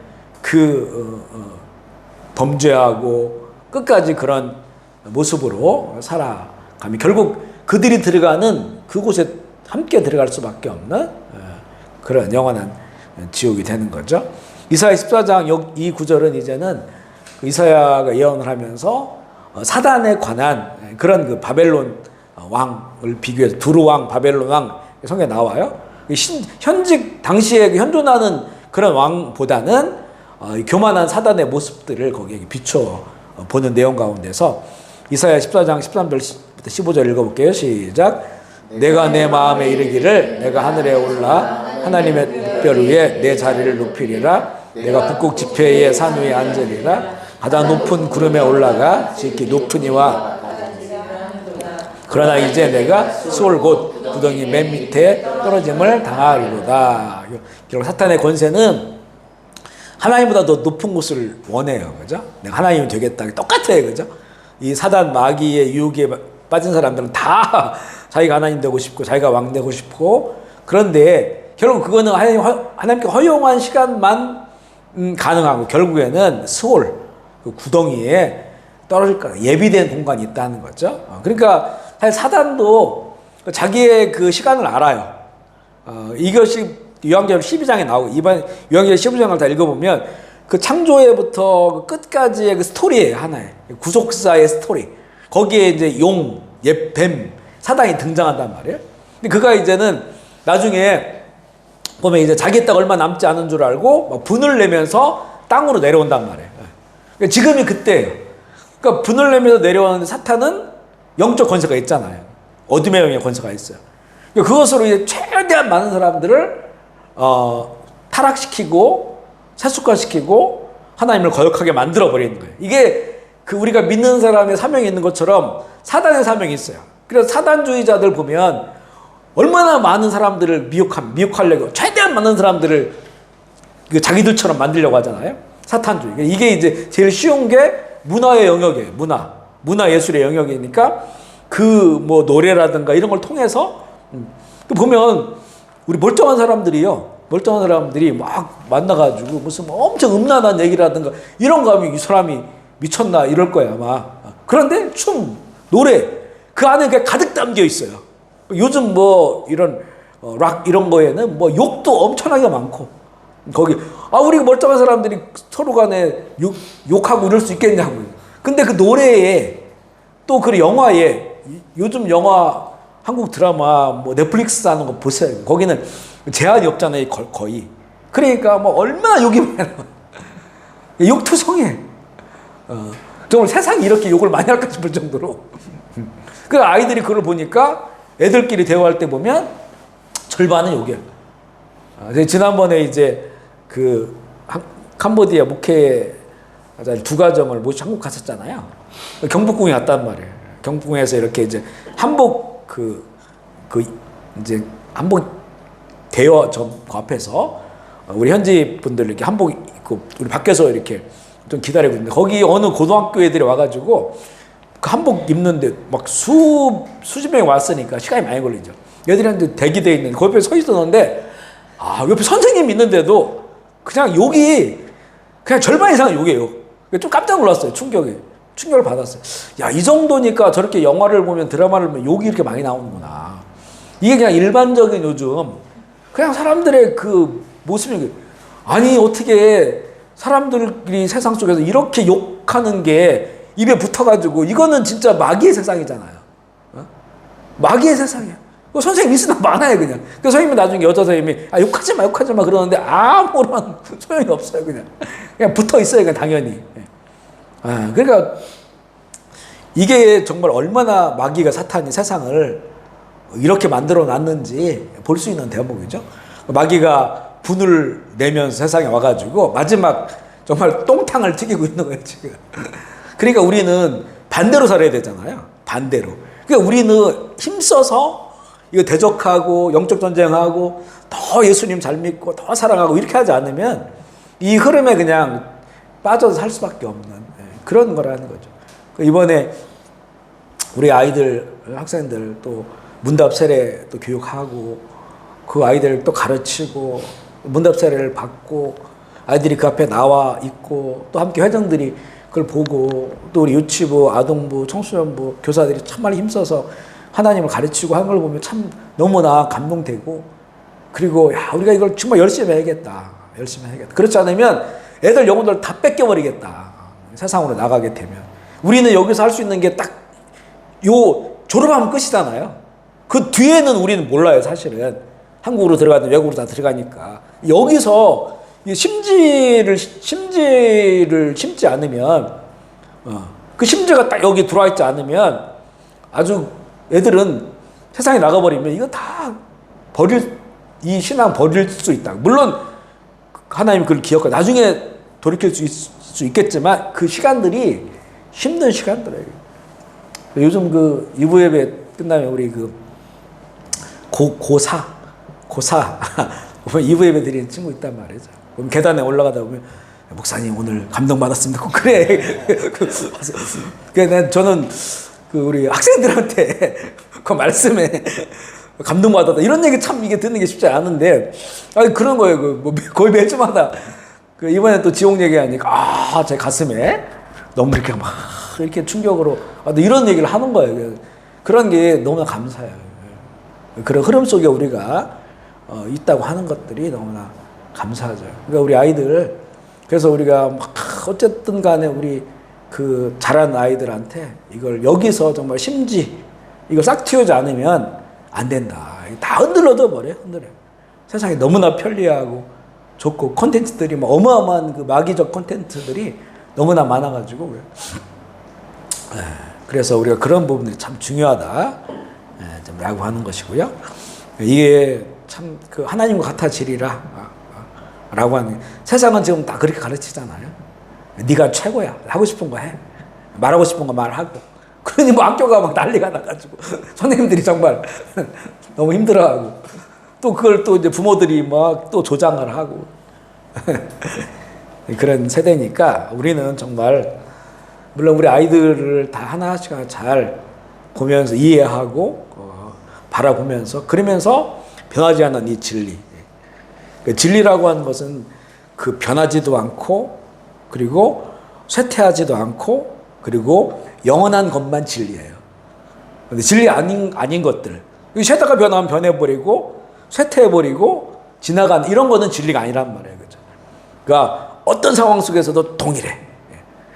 범죄하고 끝까지 그런 모습으로 살아가면 결국 그들이 들어가는 그곳에 함께 들어갈 수밖에 없는 그런 영원한 지옥이 되는 거죠. 이사야 14장 이 구절은 이제는 이사야가 예언을 하면서 사단에 관한 그런 그 바벨론 왕을 비교해서 두루 왕, 바벨론 왕 성경에 나와요. 현직 당시에 현존하는 그런 왕보다는 교만한 사단의 모습들을 거기에 비춰 보는 내용 가운데서 이사야 14장 13절부터 15절 읽어볼게요. 시작. 내가 내 마음에 이르기를 내가 하늘에 올라 하나님의 별 위에 내 자리를 높이리라. 내가 북극 지폐의 산 위에 앉으리라. 가장 높은 구름에 올라가 지극히 높은 이와 그러나 이제 내가 수월 곧 구덩이 맨 밑에 떨어짐을 당하리로다. 결국 사탄의 권세는 하나님보다 더 높은 곳을 원해요. 그죠? 내가 하나님이 되겠다. 똑같아요. 그죠? 이 사단 마귀의 유혹에 빠진 사람들은 다 자기가 하나님 되고 싶고 자기가 왕 되고 싶고 그런데 결국 그거는 하나님께 허용한 시간만 가능하고 결국에는 스올 그 구덩이에 떨어질 거라 예비된 공간이 있다는 거죠. 그러니까 사실 사단도 자기의 그 시간을 알아요. 이것이 요한계시록 12장에 나오고 이번 요한계시록 15장을 다 읽어보면 그 창조회부터 끝까지의 그 스토리예요. 하나의 구속사의 스토리. 거기에 이제 용, 뱀, 사단이 등장한단 말이에요. 근데 그가 이제는 나중에 보면 이제 자기 딱 얼마 남지 않은 줄 알고 막 분을 내면서 땅으로 내려온단 말이에요. 그러니까 지금이 그때예요. 그러니까 분을 내면서 내려오는데 사탄은 영적 권세가 있잖아요. 어둠의 영의 권세가 있어요. 그러니까 그것으로 이제 최대한 많은 사람들을 타락시키고 세속화시키고 하나님을 거역하게 만들어 버리는 거예요. 이게 그 우리가 믿는 사람의 사명이 있는 것처럼 사단의 사명이 있어요. 그래서 사단주의자들 보면 얼마나 많은 사람들을 미혹하려고 최대한 많은 사람들을 자기들처럼 만들려고 하잖아요. 사탄주의. 이게 이제 제일 쉬운 게 문화의 영역이에요. 문화 예술의 영역이니까 그 뭐 노래라든가 이런 걸 통해서 보면 우리 멀쩡한 사람들이 막 만나가지고 무슨 엄청 음란한 얘기라든가 이런 거 하면 이 사람이 미쳤나 이럴 거야 아마. 그런데 춤, 노래 그 안에 그게 가득 담겨 있어요. 요즘 뭐 이런 락 이런 거에는 뭐 욕도 엄청나게 많고 거기 우리 멀쩡한 사람들이 서로 간에 욕하고 이럴 수 있겠냐고요. 근데 그 노래에 또 그 영화에 요즘 영화 한국 드라마 뭐 넷플릭스 하는 거 보세요. 거기는 제한이 없잖아요 거의. 그러니까 뭐 얼마나 욕이 많아. 욕투성해. 정말 세상이 이렇게 욕을 많이 할까 싶을 정도로. 그 아이들이 그걸 보니까 애들끼리 대화할 때 보면 절반은 욕이야. 지난번에 이제 그 캄보디아 목회 두 가정을 모시 한국 갔었잖아요. 경복궁에 갔단 말이에요. 경복궁에서 이렇게 이제 한복 이제 한복 대여점 그 앞에서 우리 현지 분들 이렇게 한복 입고 우리 밖에서 이렇게 좀 기다리고 있는데 거기 어느 고등학교 애들이 와가지고 그 한복 입는데 막 수십 명이 왔으니까 시간이 많이 걸리죠. 애들한테 대기돼 있는 그 옆에 서 있었는데 옆에 선생님이 있는데도 그냥 욕이 그냥 절반 이상은 욕이에요. 좀 깜짝 놀랐어요. 충격을 받았어요. 야, 이 정도니까 저렇게 영화를 보면 드라마를 보면 욕이 이렇게 많이 나오는구나. 이게 그냥 일반적인 요즘 그냥 사람들의 그 모습이 아니 어떻게 사람들이 세상 속에서 이렇게 욕하는 게 입에 붙어가지고 이거는 진짜 마귀의 세상이잖아요. 마귀의 세상이야. 선생님 있으나 많아요 그냥. 그 선생님이 나중에 여자 선생님이 욕하지 마 그러는데 아무런 소용이 없어요 그냥 붙어 있어요 그냥 당연히. 그러니까 이게 정말 얼마나 마귀가 사탄이 세상을 이렇게 만들어 놨는지 볼 수 있는 대목이죠. 마귀가 분을 내면서 세상에 와가지고 마지막 정말 똥탕을 튀기고 있는 거예요 지금. 그러니까 우리는 반대로 살아야 되잖아요. 반대로. 그러니까 우리는 힘써서 이거 대적하고 영적 전쟁하고 더 예수님 잘 믿고 더 사랑하고 이렇게 하지 않으면 이 흐름에 그냥 빠져서 살 수밖에 없는 그런 거라는 거죠. 이번에 우리 아이들 학생들 또 문답 세례 또 교육하고 그 아이들 또 가르치고 문답 세례를 받고 아이들이 그 앞에 나와 있고 또 함께 회장들이 그걸 보고 또 우리 유치부, 아동부, 청소년부 교사들이 참 많이 힘써서 하나님을 가르치고 하는 걸 보면 참 너무나 감동되고 그리고 야 우리가 이걸 정말 열심히 해야겠다. 그렇지 않으면 애들 영혼들 다 뺏겨버리겠다. 세상으로 나가게 되면 우리는 여기서 할 수 있는 게 딱 요 졸업하면 끝이잖아요. 그 뒤에는 우리는 몰라요 사실은. 한국으로 들어가든 외국으로 다 들어가니까 여기서 심지를 심지 않으면 그 심지가 딱 여기 들어와 있지 않으면 아주 애들은 세상에 나가버리면 이거 다 이 신앙 버릴 수 있다. 물론 하나님 그걸 기억하고 나중에 돌이킬 수 있겠지만 그 시간들이 힘든 시간들이에요. 요즘 그 이부 예배 끝나면 우리 그 고사 이부 예배 드리는 친구 있단 말이죠. 그럼 계단에 올라가다 보면 목사님 오늘 감동받았습니다. 그래. 그러니까 저는 그 우리 학생들한테 그 말씀에 감동받았다 이런 얘기 참 이게 듣는 게 쉽지 않은데 그런 거예요. 뭐 거의 매주마다 그 이번에 또 지옥 얘기하니까 제 가슴에 너무 이렇게 막 이렇게 충격으로 이런 얘기를 하는 거예요. 그런 게 너무나 감사해요. 그런 흐름 속에 우리가 있다고 하는 것들이 너무나 감사하죠. 그러니까 우리 아이들, 그래서 우리가 막 어쨌든 간에 우리 그 자란 아이들한테 이걸 여기서 정말 심지 이걸 싹 틔우지 않으면 안 된다. 다 흔들어둬 버려. 흔들어. 세상이 너무나 편리하고 좋고 콘텐츠들이 뭐 어마어마한 그 마귀적 콘텐츠들이 너무나 많아가지고 그래서 우리가 그런 부분들이 참 중요하다 라고 하는 것이고요. 이게 참 그 하나님과 같아지리라 라고 하는, 세상은 지금 다 그렇게 가르치잖아요. 네가 최고야. 하고 싶은 거 해. 말하고 싶은 거 말하고. 그러니 뭐 학교가 막 난리가 나가지고 선생님들이 정말 너무 힘들어하고 또 그걸 또 이제 부모들이 막 또 조장을 하고 그런 세대니까 우리는 정말 물론 우리 아이들을 다 하나씩 잘 보면서 이해하고 바라보면서 그러면서 변하지 않는 이 진리. 그 진리라고 하는 것은 그 변하지도 않고 그리고 쇠퇴하지도 않고 그리고 영원한 것만 진리예요. 근데 진리 아닌 것들, 쇠다가 변하면 변해버리고 쇠퇴해버리고 지나간 이런 거는 진리가 아니란 말이에요. 그죠? 그러니까 어떤 상황 속에서도 동일해.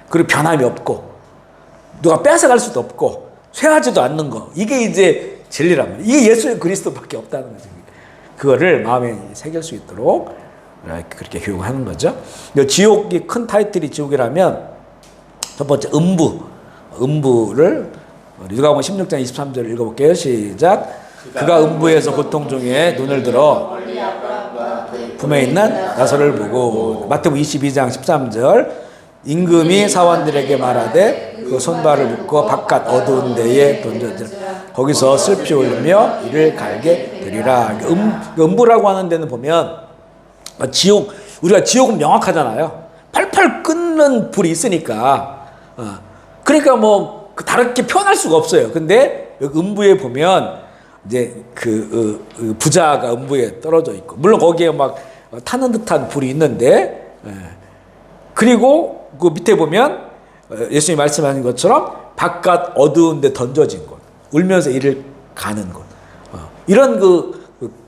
그리고 변함이 없고 누가 뺏어갈 수도 없고 쇠하지도 않는 거, 이게 이제 진리란 말이에요. 이게 예수의 그리스도밖에 없다는 거죠. 그거를 마음에 새길 수 있도록 그렇게 교육하는 거죠. 지옥이 큰 타이틀이 지옥이라면 첫 번째 음부를 누가복음 16장 23절 읽어볼게요. 시작. 그가 음부에서 고통 중에 눈을 들어 품에 있는 나사로를 보고, 마태복음 22장 13절, 임금이 사원들에게 말하되 그 손발을 묶어 바깥 어두운 데에 던져지라. 거기서 슬피 울며 이를 갈게 되리라. 음부라고 하는 데는 보면 지옥, 우리가 지옥은 명확하잖아요. 팔팔 끓는 불이 있으니까. 그러니까 뭐 다르게 표현할 수가 없어요. 근데 여기 음부에 보면 이제 그 부자가 음부에 떨어져 있고, 물론 거기에 막 타는 듯한 불이 있는데, 그리고 그 밑에 보면 예수님이 말씀하신 것처럼 바깥 어두운 데 던져진 곳, 울면서 이를 가는 곳, 이런 그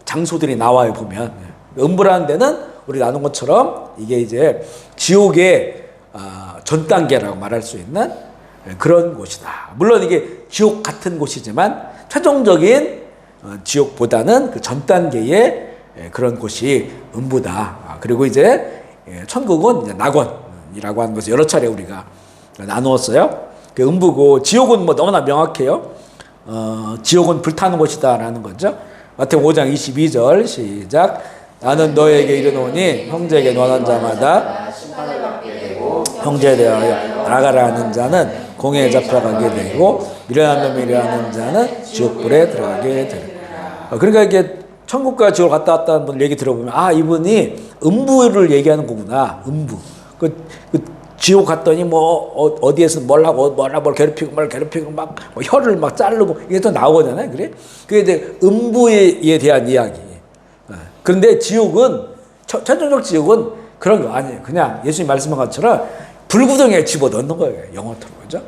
장소들이 나와요. 보면 음부라는 데는 우리 나눈 것처럼 이게 이제 지옥의 전 단계라고 말할 수 있는 그런 곳이다. 물론 이게 지옥 같은 곳이지만 최종적인 지옥보다는 그 전 단계의 그런 곳이 음부다. 그리고 이제 천국은 이제 낙원이라고 하는 것을 여러 차례 우리가 나누었어요. 그 음부고, 지옥은 뭐 너무나 명확해요. 지옥은 불타는 곳이다라는 거죠. 마태복음 5장 22절 시작. 나는 너에게 이르노니 형제에게 논한 자마다 형제에 대하여 나가라 하는 자는 공회에 잡혀가게 되고 미련한 놈이 미련한 자는 지옥불에 들어가게 되리라. 그러니까 이게 천국과 지옥을 갔다 왔다는 분 얘기 들어보면 이분이 음부를 얘기하는 거구나. 음부. 그 지옥 갔더니 뭐 어디에서 뭘 하고 뭘 괴롭히고 막 뭐 혀를 막 자르고 이게 또 나오잖아요. 그래? 그게 이제 음부에 대한 이야기. 그런데 지옥은 최종적 지옥은 그런 거 아니에요. 그냥 예수님 말씀한 것처럼 불구덩이에 집어넣는 거예요. 영어로 그죠?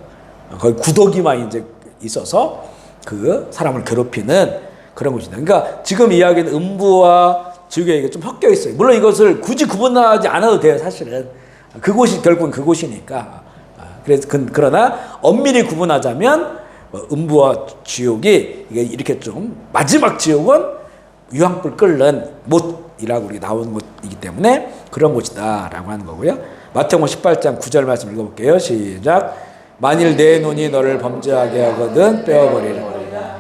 거기 구더기만 이제 있어서 그 사람을 괴롭히는 그런 것이다. 그러니까 지금 이야기는 음부와 지옥의 얘기가 좀 섞여 있어요. 물론 이것을 굳이 구분하지 않아도 돼요. 사실은 그곳이 결국은 그곳이니까. 그래서 그러나 엄밀히 구분하자면 음부와 지옥이 이렇게 좀, 마지막 지옥은 유황불 끓는 못이라고 우리 나오는 곳이기 때문에 그런 곳이다라고 하는 거고요. 마태복음 18장 9절 말씀 읽어볼게요. 시작. 만일 내 눈이 너를 범죄하게 하거든 빼어버리라.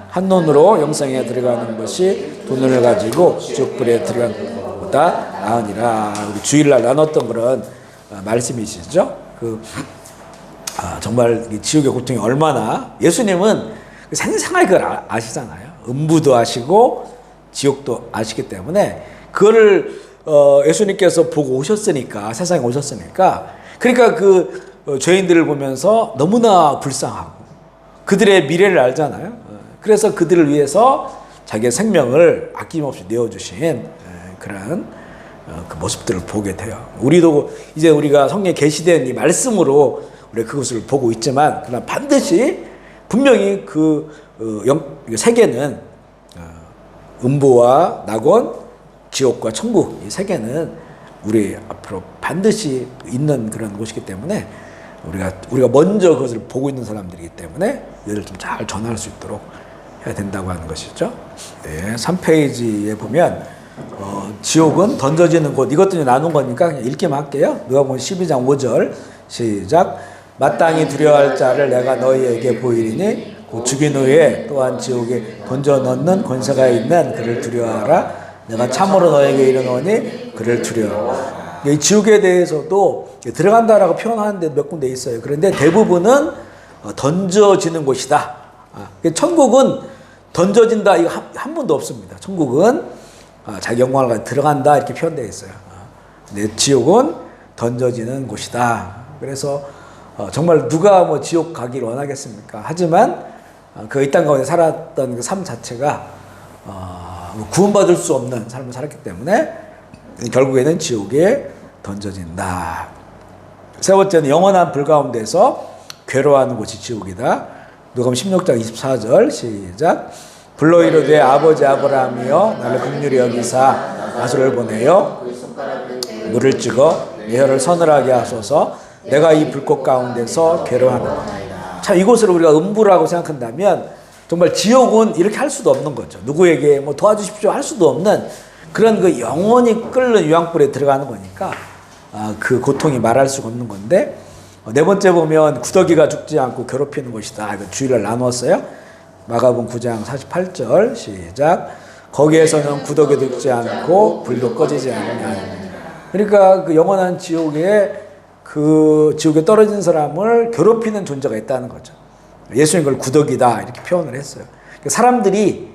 한 눈으로 영생에 들어가는 것이 두 눈을 가지고 지옥불에 들어가는 것보다 나으니라. 우리 주일날 나눴던 그런 말씀이시죠. 정말 지옥의 고통이 얼마나, 예수님은 생생하게 그걸 아시잖아요. 음부도 아시고 지옥도 아시기 때문에 그거를 예수님께서 보고 오셨으니까, 세상에 오셨으니까, 그러니까 죄인들을 보면서 너무나 불쌍하고 그들의 미래를 알잖아요. 그래서 그들을 위해서 자기의 생명을 아낌없이 내어주신 그런 그 모습들을 보게 돼요. 우리도 이제 우리가 성경에 계시된 이 말씀으로 우리가 그것을 보고 있지만, 그러나 반드시 분명히 세계는 음부와 낙원, 지옥과 천국 이 세계는 우리 앞으로 반드시 있는 그런 곳이기 때문에 우리가 먼저 그것을 보고 있는 사람들이기 때문에 이를 좀 잘 전할 수 있도록 해야 된다고 하는 것이죠. 네, 3페이지에 보면 지옥은 던져지는 곳, 이것도 나눈 거니까 그냥 읽기만 할게요. 누가복음 12장 5절 시작. 마땅히 두려워할 자를 내가 너희에게 보이리니 곧 죽인 후에 또한 지옥에 던져 넣는 권세가 있는 그를 두려워하라. 내가 참으로 너에게 이르노니 그를 두려워하라. 이 지옥에 대해서도 들어간다라고 표현하는 데 몇 군데 있어요. 그런데 대부분은 던져지는 곳이다. 천국은 던져진다 이거 한 번도 없습니다. 천국은 자기 영광을 가지고 들어간다 이렇게 표현되어 있어요. 근데 지옥은 던져지는 곳이다. 그래서 정말 누가 뭐 지옥 가기를 원하겠습니까? 하지만 그 이 땅 가운데 살았던 그 삶 자체가 구원받을 수 없는 삶을 살았기 때문에 결국에는 지옥에 던져진다. 세 번째는 영원한 불 가운데서 괴로워하는 곳이 지옥이다. 누가복음 16장 24절 시작. 불러 이르되 아버지 아브라함이여 나를 긍휼히 여기사 나사로를 보내어 물을 찍어 내 혀를 서늘하게 하소서. 내가 이 불꽃 가운데서 괴로워하노라. 참 이곳을 우리가 음부라고 생각한다면 정말 지옥은 이렇게 할 수도 없는 거죠. 누구에게 뭐 도와주십시오 할 수도 없는 그런 그 영원히 끓는 유황불에 들어가는 거니까 그 고통이 말할 수가 없는 건데, 네 번째 보면 구더기가 죽지 않고 괴롭히는 것이다. 이거 주의를 나누었어요. 마가복음 9장 48절 시작. 거기에서는 구더기도 죽지 않고 불도 꺼지지 않느냐. 그러니까 그 영원한 지옥에 떨어진 사람을 괴롭히는 존재가 있다는 거죠. 예수님 그걸 구더기다 이렇게 표현을 했어요. 사람들이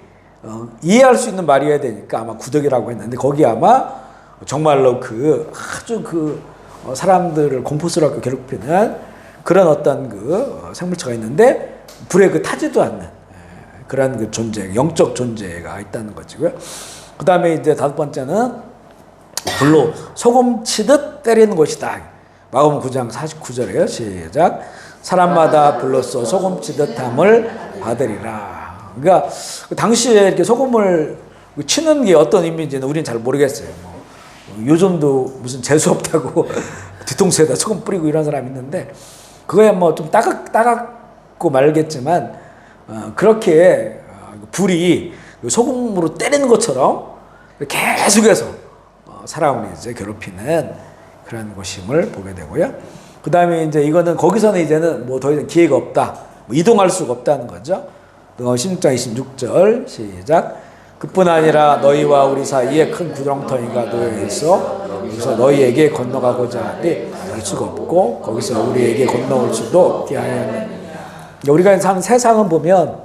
이해할 수 있는 말이어야 되니까 아마 구더기라고 했는데, 거기 아마 정말로 아주 사람들을 공포스럽게 괴롭히는 그런 어떤 생물체가 있는데 불에 타지도 않는 그런 존재, 영적 존재가 있다는 거지고요. 그 다음에 이제 다섯 번째는 불로 소금 치듯 때리는 것이다. 마가복음 9장 49절이에요. 시작. 사람마다 불로써 소금 치듯 함을 받으리라. 그러니까 당시에 이렇게 소금을 치는 게 어떤 의미인지는 우리는 잘 모르겠어요. 요즘도 무슨 재수 없다고 뒤통수에다 소금 뿌리고 이런 사람 있는데, 그거야 뭐 좀 따갑고 말겠지만 그렇게 불이 소금으로 때리는 것처럼 계속해서 사람을 이제 괴롭히는 그런 것임을 보게 되고요. 그 다음에 이제 이거는 거기서는 이제는 뭐 더 이상 기회가 없다, 뭐 이동할 수가 없다는 거죠. 16장 26절 시작. 그뿐 아니라 너희와 우리 사이에 큰 구렁텅이가 놓여 있어 여기서 너희에게 건너가고자 하되 갈 수가 없고 거기서 우리에게 건너올 수도 없게 하였느니라. 우리가 사는 세상은 보면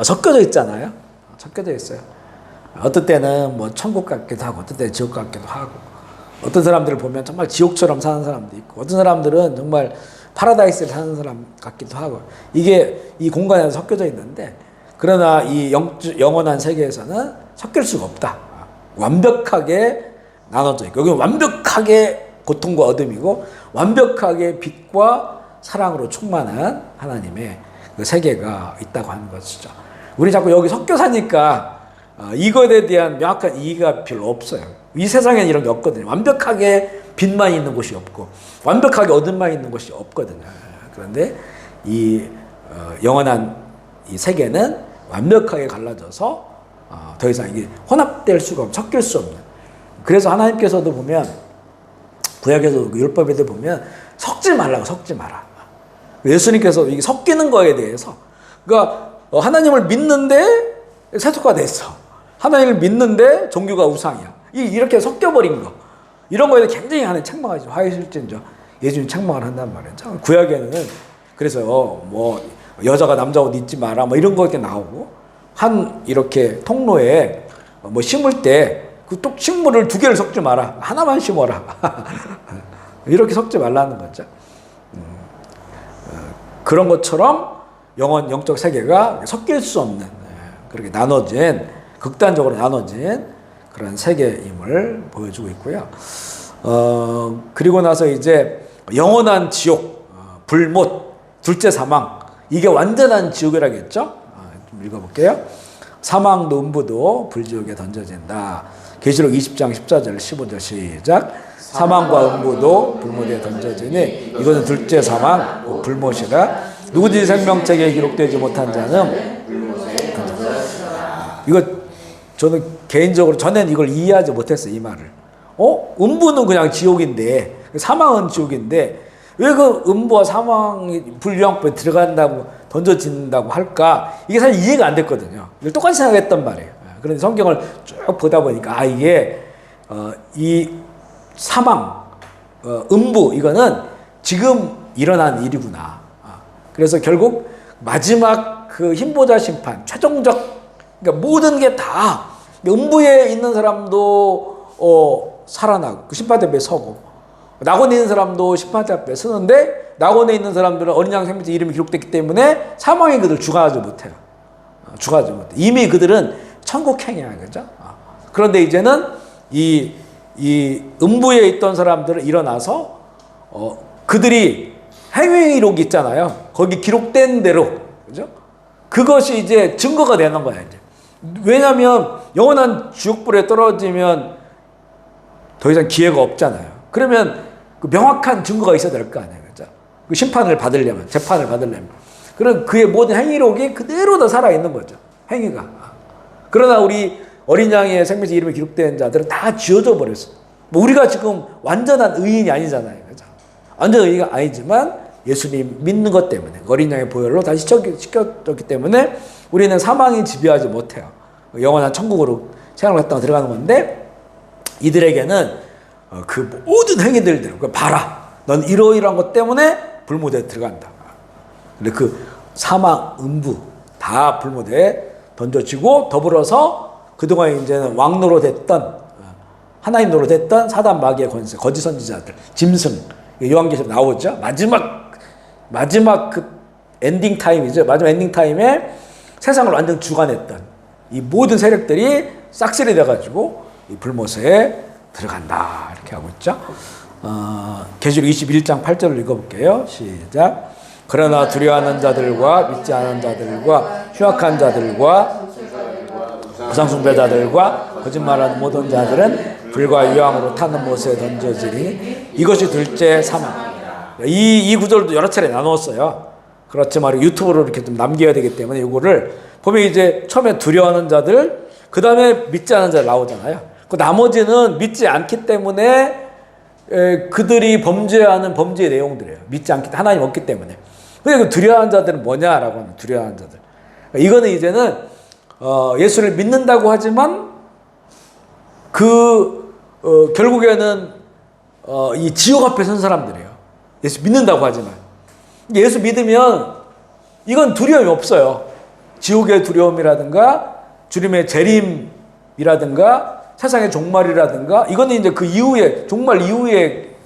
섞여져 있잖아요. 섞여져 있어요. 어떤 때는 뭐 천국 같기도 하고 어떤 때는 지옥 같기도 하고, 어떤 사람들을 보면 정말 지옥처럼 사는 사람도 있고 어떤 사람들은 정말 파라다이스를 사는 사람 같기도 하고, 이게 이 공간에서 섞여져 있는데, 그러나 이 영원한 세계에서는 섞일 수가 없다. 완벽하게 나눠져 있고, 여기는 완벽하게 고통과 어둠이고 완벽하게 빛과 사랑으로 충만한 하나님의 그 세계가 있다고 하는 것이죠. 우리 자꾸 여기 섞여 사니까 이것에 대한 명확한 이해가 별로 없어요. 이 세상에는 이런 게 없거든요. 완벽하게 빛만 있는 곳이 없고 완벽하게 어둠만 있는 곳이 없거든요. 그런데 이 영원한 이 세계는 완벽하게 갈라져서 더 이상 이게 혼합될 수가 없는, 섞일 수 없는. 그래서 하나님께서도 보면 구약에서 율법에도 보면 섞지 말라고, 섞지 마라. 예수님께서 이게 섞이는 거에 대해서, 그러니까 하나님을 믿는데 세속화 됐어. 하나님을 믿는데 종교가 우상이야. 이렇게 섞여버린 거. 이런 거에 굉장히 하나님 책망하죠. 화해실진저 예수님 책망을 한단 말이죠. 구약에는 그래서 뭐 여자가 남자 옷 입지 마라 뭐 이런 거 이렇게 나오고, 한 이렇게 통로에 뭐 심을 때 그 또 식물을 두 개를 섞지 마라. 하나만 심어라. 이렇게 섞지 말라는 거죠. 그런 것처럼 영적 세계가 섞일 수 없는, 그렇게 나눠진, 극단적으로 나눠진 그런 세계임을 보여주고 있고요. 그리고 나서 이제 영원한 지옥, 불못, 둘째 사망, 이게 완전한 지옥이라겠죠. 좀 읽어볼게요. 사망도 음부도 불지옥에 던져진다. 계시록 20장 14절 15절 시작. 사망과 음부도 불못에 던져지니 이것은 둘째 사망 불못이라. 누구든지 생명책에 기록되지 못한 자는 이거 저는 개인적으로 전에는 이걸 이해하지 못했어요. 이 말을. 음부는 그냥 지옥인데 사망은 지옥인데 왜 그 음부와 사망이 불유황불에 들어간다고 던져진다고 할까? 이게 사실 이해가 안 됐거든요. 이걸 똑같이 생각했단 말이에요. 그런데 성경을 쭉 보다 보니까 이게 이 사망, 음부 이거는 지금 일어난 일이구나. 그래서 결국 마지막 그 힘보자 심판, 최종적 그러니까 모든 게 다 음부에 있는 사람도 살아나고 그 심판대 앞에 서고 낙원에 있는 사람도 심판대 앞에 서는데 낙원에 있는 사람들은 어린 양 생명책 이름이 기록됐기 때문에 사망이 그들 죽어가지 못해요. 죽어가지 못해. 이미 그들은 천국행이야, 그죠? 그런데 이제는 이 음부에 있던 사람들은 일어나서 그들이 행위록이 있잖아요. 거기 기록된 대로, 그죠? 그것이 이제 증거가 되는 거야, 이제. 왜냐하면 영원한 지옥불에 떨어지면 더 이상 기회가 없잖아요. 그러면 그 명확한 증거가 있어야 될 거 아니에요, 그죠? 그 심판을 받으려면, 재판을 받으려면. 그럼 그의 모든 행위록이 그대로 다 살아있는 거죠. 행위가. 그러나 우리 어린 양의 생명책 이름이 기록된 자들은 다 지워져 버렸어요. 뭐 우리가 지금 완전한 의인이 아니잖아요, 그죠? 완전 의인이 아니지만 예수님 믿는 것 때문에 어린 양의 보혈로 다시 시켜줬기 때문에 우리는 사망이 지배하지 못해요. 영원한 천국으로 생활을 했다가 들어가는 건데 이들에게는 그 모든 행위들대로 봐라. 넌 이러이러한 것 때문에 불못에 들어간다. 근데 그 사망, 음부 다 불못에 던져지고 더불어서 그동안 이제는 왕노로 됐던 하나님 노로 됐던 사단 마귀의 권세, 거짓 선지자들, 짐승 요한계시록 나오죠. 마지막 그 엔딩 타임이죠. 마지막 엔딩 타임에 세상을 완전 주관했던 이 모든 세력들이 싹쓸이 돼가지고 이 불못에 들어간다 이렇게 하고 있죠. 계시록 21장 8절을 읽어볼게요. 시작. 그러나 두려워하는 자들과 믿지 않은 자들과 흉악한 자들과 우상숭배자들과 거짓말하는 모든 자들은 불과 유황으로 타는 못에 던져지니 이것이 둘째 사망. 이 구절도 여러 차례 나누었어요. 그렇지만 유튜브로 이렇게 좀 남겨야 되기 때문에 이거를 보면 이제 처음에 두려워하는 자들, 그 다음에 믿지 않은 자들 나오잖아요. 그 나머지는 믿지 않기 때문에 그들이 범죄하는 범죄의 내용들이에요. 믿지 않기 때문에 하나님 없기 때문에. 근데 그 두려워하는 자들은 뭐냐라고 하면 두려워하는 자들. 이거는 이제는 예수를 믿는다고 하지만 결국에는 이 지옥 앞에 선 사람들이에요. 예수 믿는다고 하지만 예수 믿으면 이건 두려움이 없어요. 지옥의 두려움이라든가 주님의 재림이라든가 세상의 종말이라든가 이거는 이제 그 이후에 종말 이후의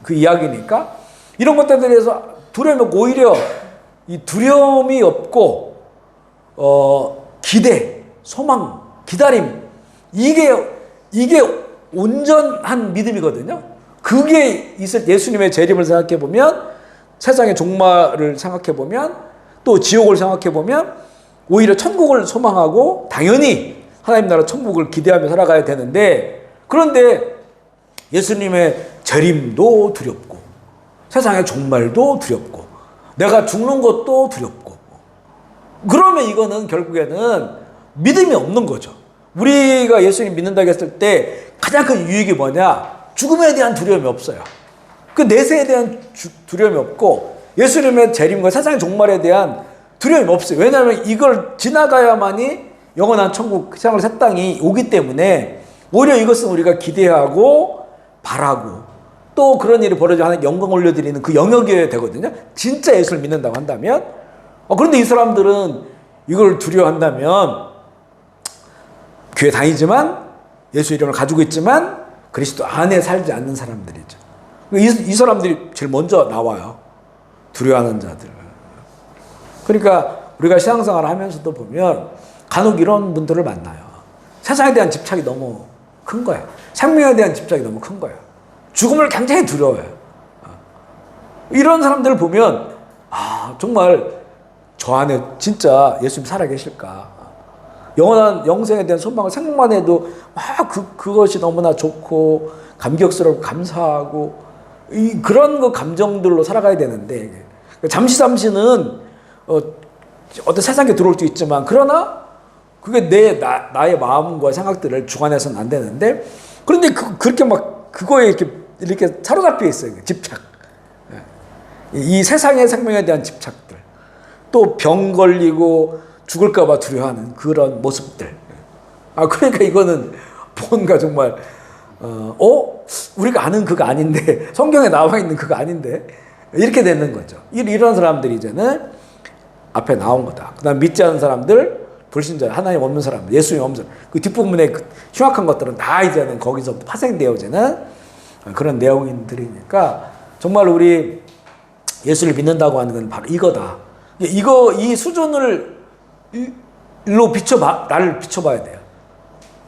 그 이야기니까 이런 것들에 대해서 두려움이 없고 오히려 이 두려움이 없고 기대, 소망, 기다림 이게 온전한 믿음이거든요. 그게 있을 예수님의 재림을 생각해 보면 세상의 종말을 생각해 보면 또 지옥을 생각해 보면 오히려 천국을 소망하고 당연히 하나님 나라 천국을 기대하며 살아가야 되는데 그런데 예수님의 재림도 두렵고 세상의 종말도 두렵고 내가 죽는 것도 두렵고 그러면 이거는 결국에는 믿음이 없는 거죠. 우리가 예수님 믿는다고 했을 때 가장 큰 유익이 뭐냐? 죽음에 대한 두려움이 없어요. 그 내세에 대한 두려움이 없고 예수님의 재림과 세상의 종말에 대한 두려움이 없어요. 왜냐하면 이걸 지나가야만이 영원한 천국, 세상의 새 땅이 오기 때문에 오히려 이것은 우리가 기대하고 바라고 또 그런 일이 벌어져 하나님 영광 올려드리는 그 영역이어야 되거든요. 진짜 예수를 믿는다고 한다면 그런데 이 사람들은 이걸 두려워한다면 교회 다니지만 예수 이름을 가지고 있지만 그리스도 안에 살지 않는 사람들이죠. 이 사람들이 제일 먼저 나와요. 두려워하는 자들. 그러니까 우리가 신앙생활을 하면서도 보면 간혹 이런 분들을 만나요. 세상에 대한 집착이 너무 큰 거야. 생명에 대한 집착이 너무 큰 거야. 죽음을 굉장히 두려워해요. 이런 사람들을 보면 정말 저 안에 진짜 예수님 살아계실까? 영원한 영생에 대한 소망을 생각만 해도 막 그것이 너무나 좋고 감격스럽고 감사하고 그런 거 감정들로 살아가야 되는데 잠시는 어떤 세상에 들어올 수 있지만 그러나 그게 나의 마음과 생각들을 주관해서는 안 되는데 그런데 그렇게 막 그거에 이렇게 사로잡혀 있어요. 집착. 이 세상의 생명에 대한 집착들. 또 병 걸리고 죽을까봐 두려워하는 그런 모습들. 그러니까 이거는 뭔가 정말, 우리가 아는 그거 아닌데, 성경에 나와 있는 그거 아닌데, 이렇게 되는 거죠. 이런 사람들이 이제는 앞에 나온 거다. 그 다음 믿지 않는 사람들, 불신자, 하나님 없는 사람들, 예수님 없는 사람, 그 뒷부분에 그 흉악한 것들은 다 이제는 거기서 파생되어지는 그런 내용들이니까, 정말 우리 예수를 믿는다고 하는 건 바로 이거다. 이 수준을 일로 나를 비춰봐야 돼요.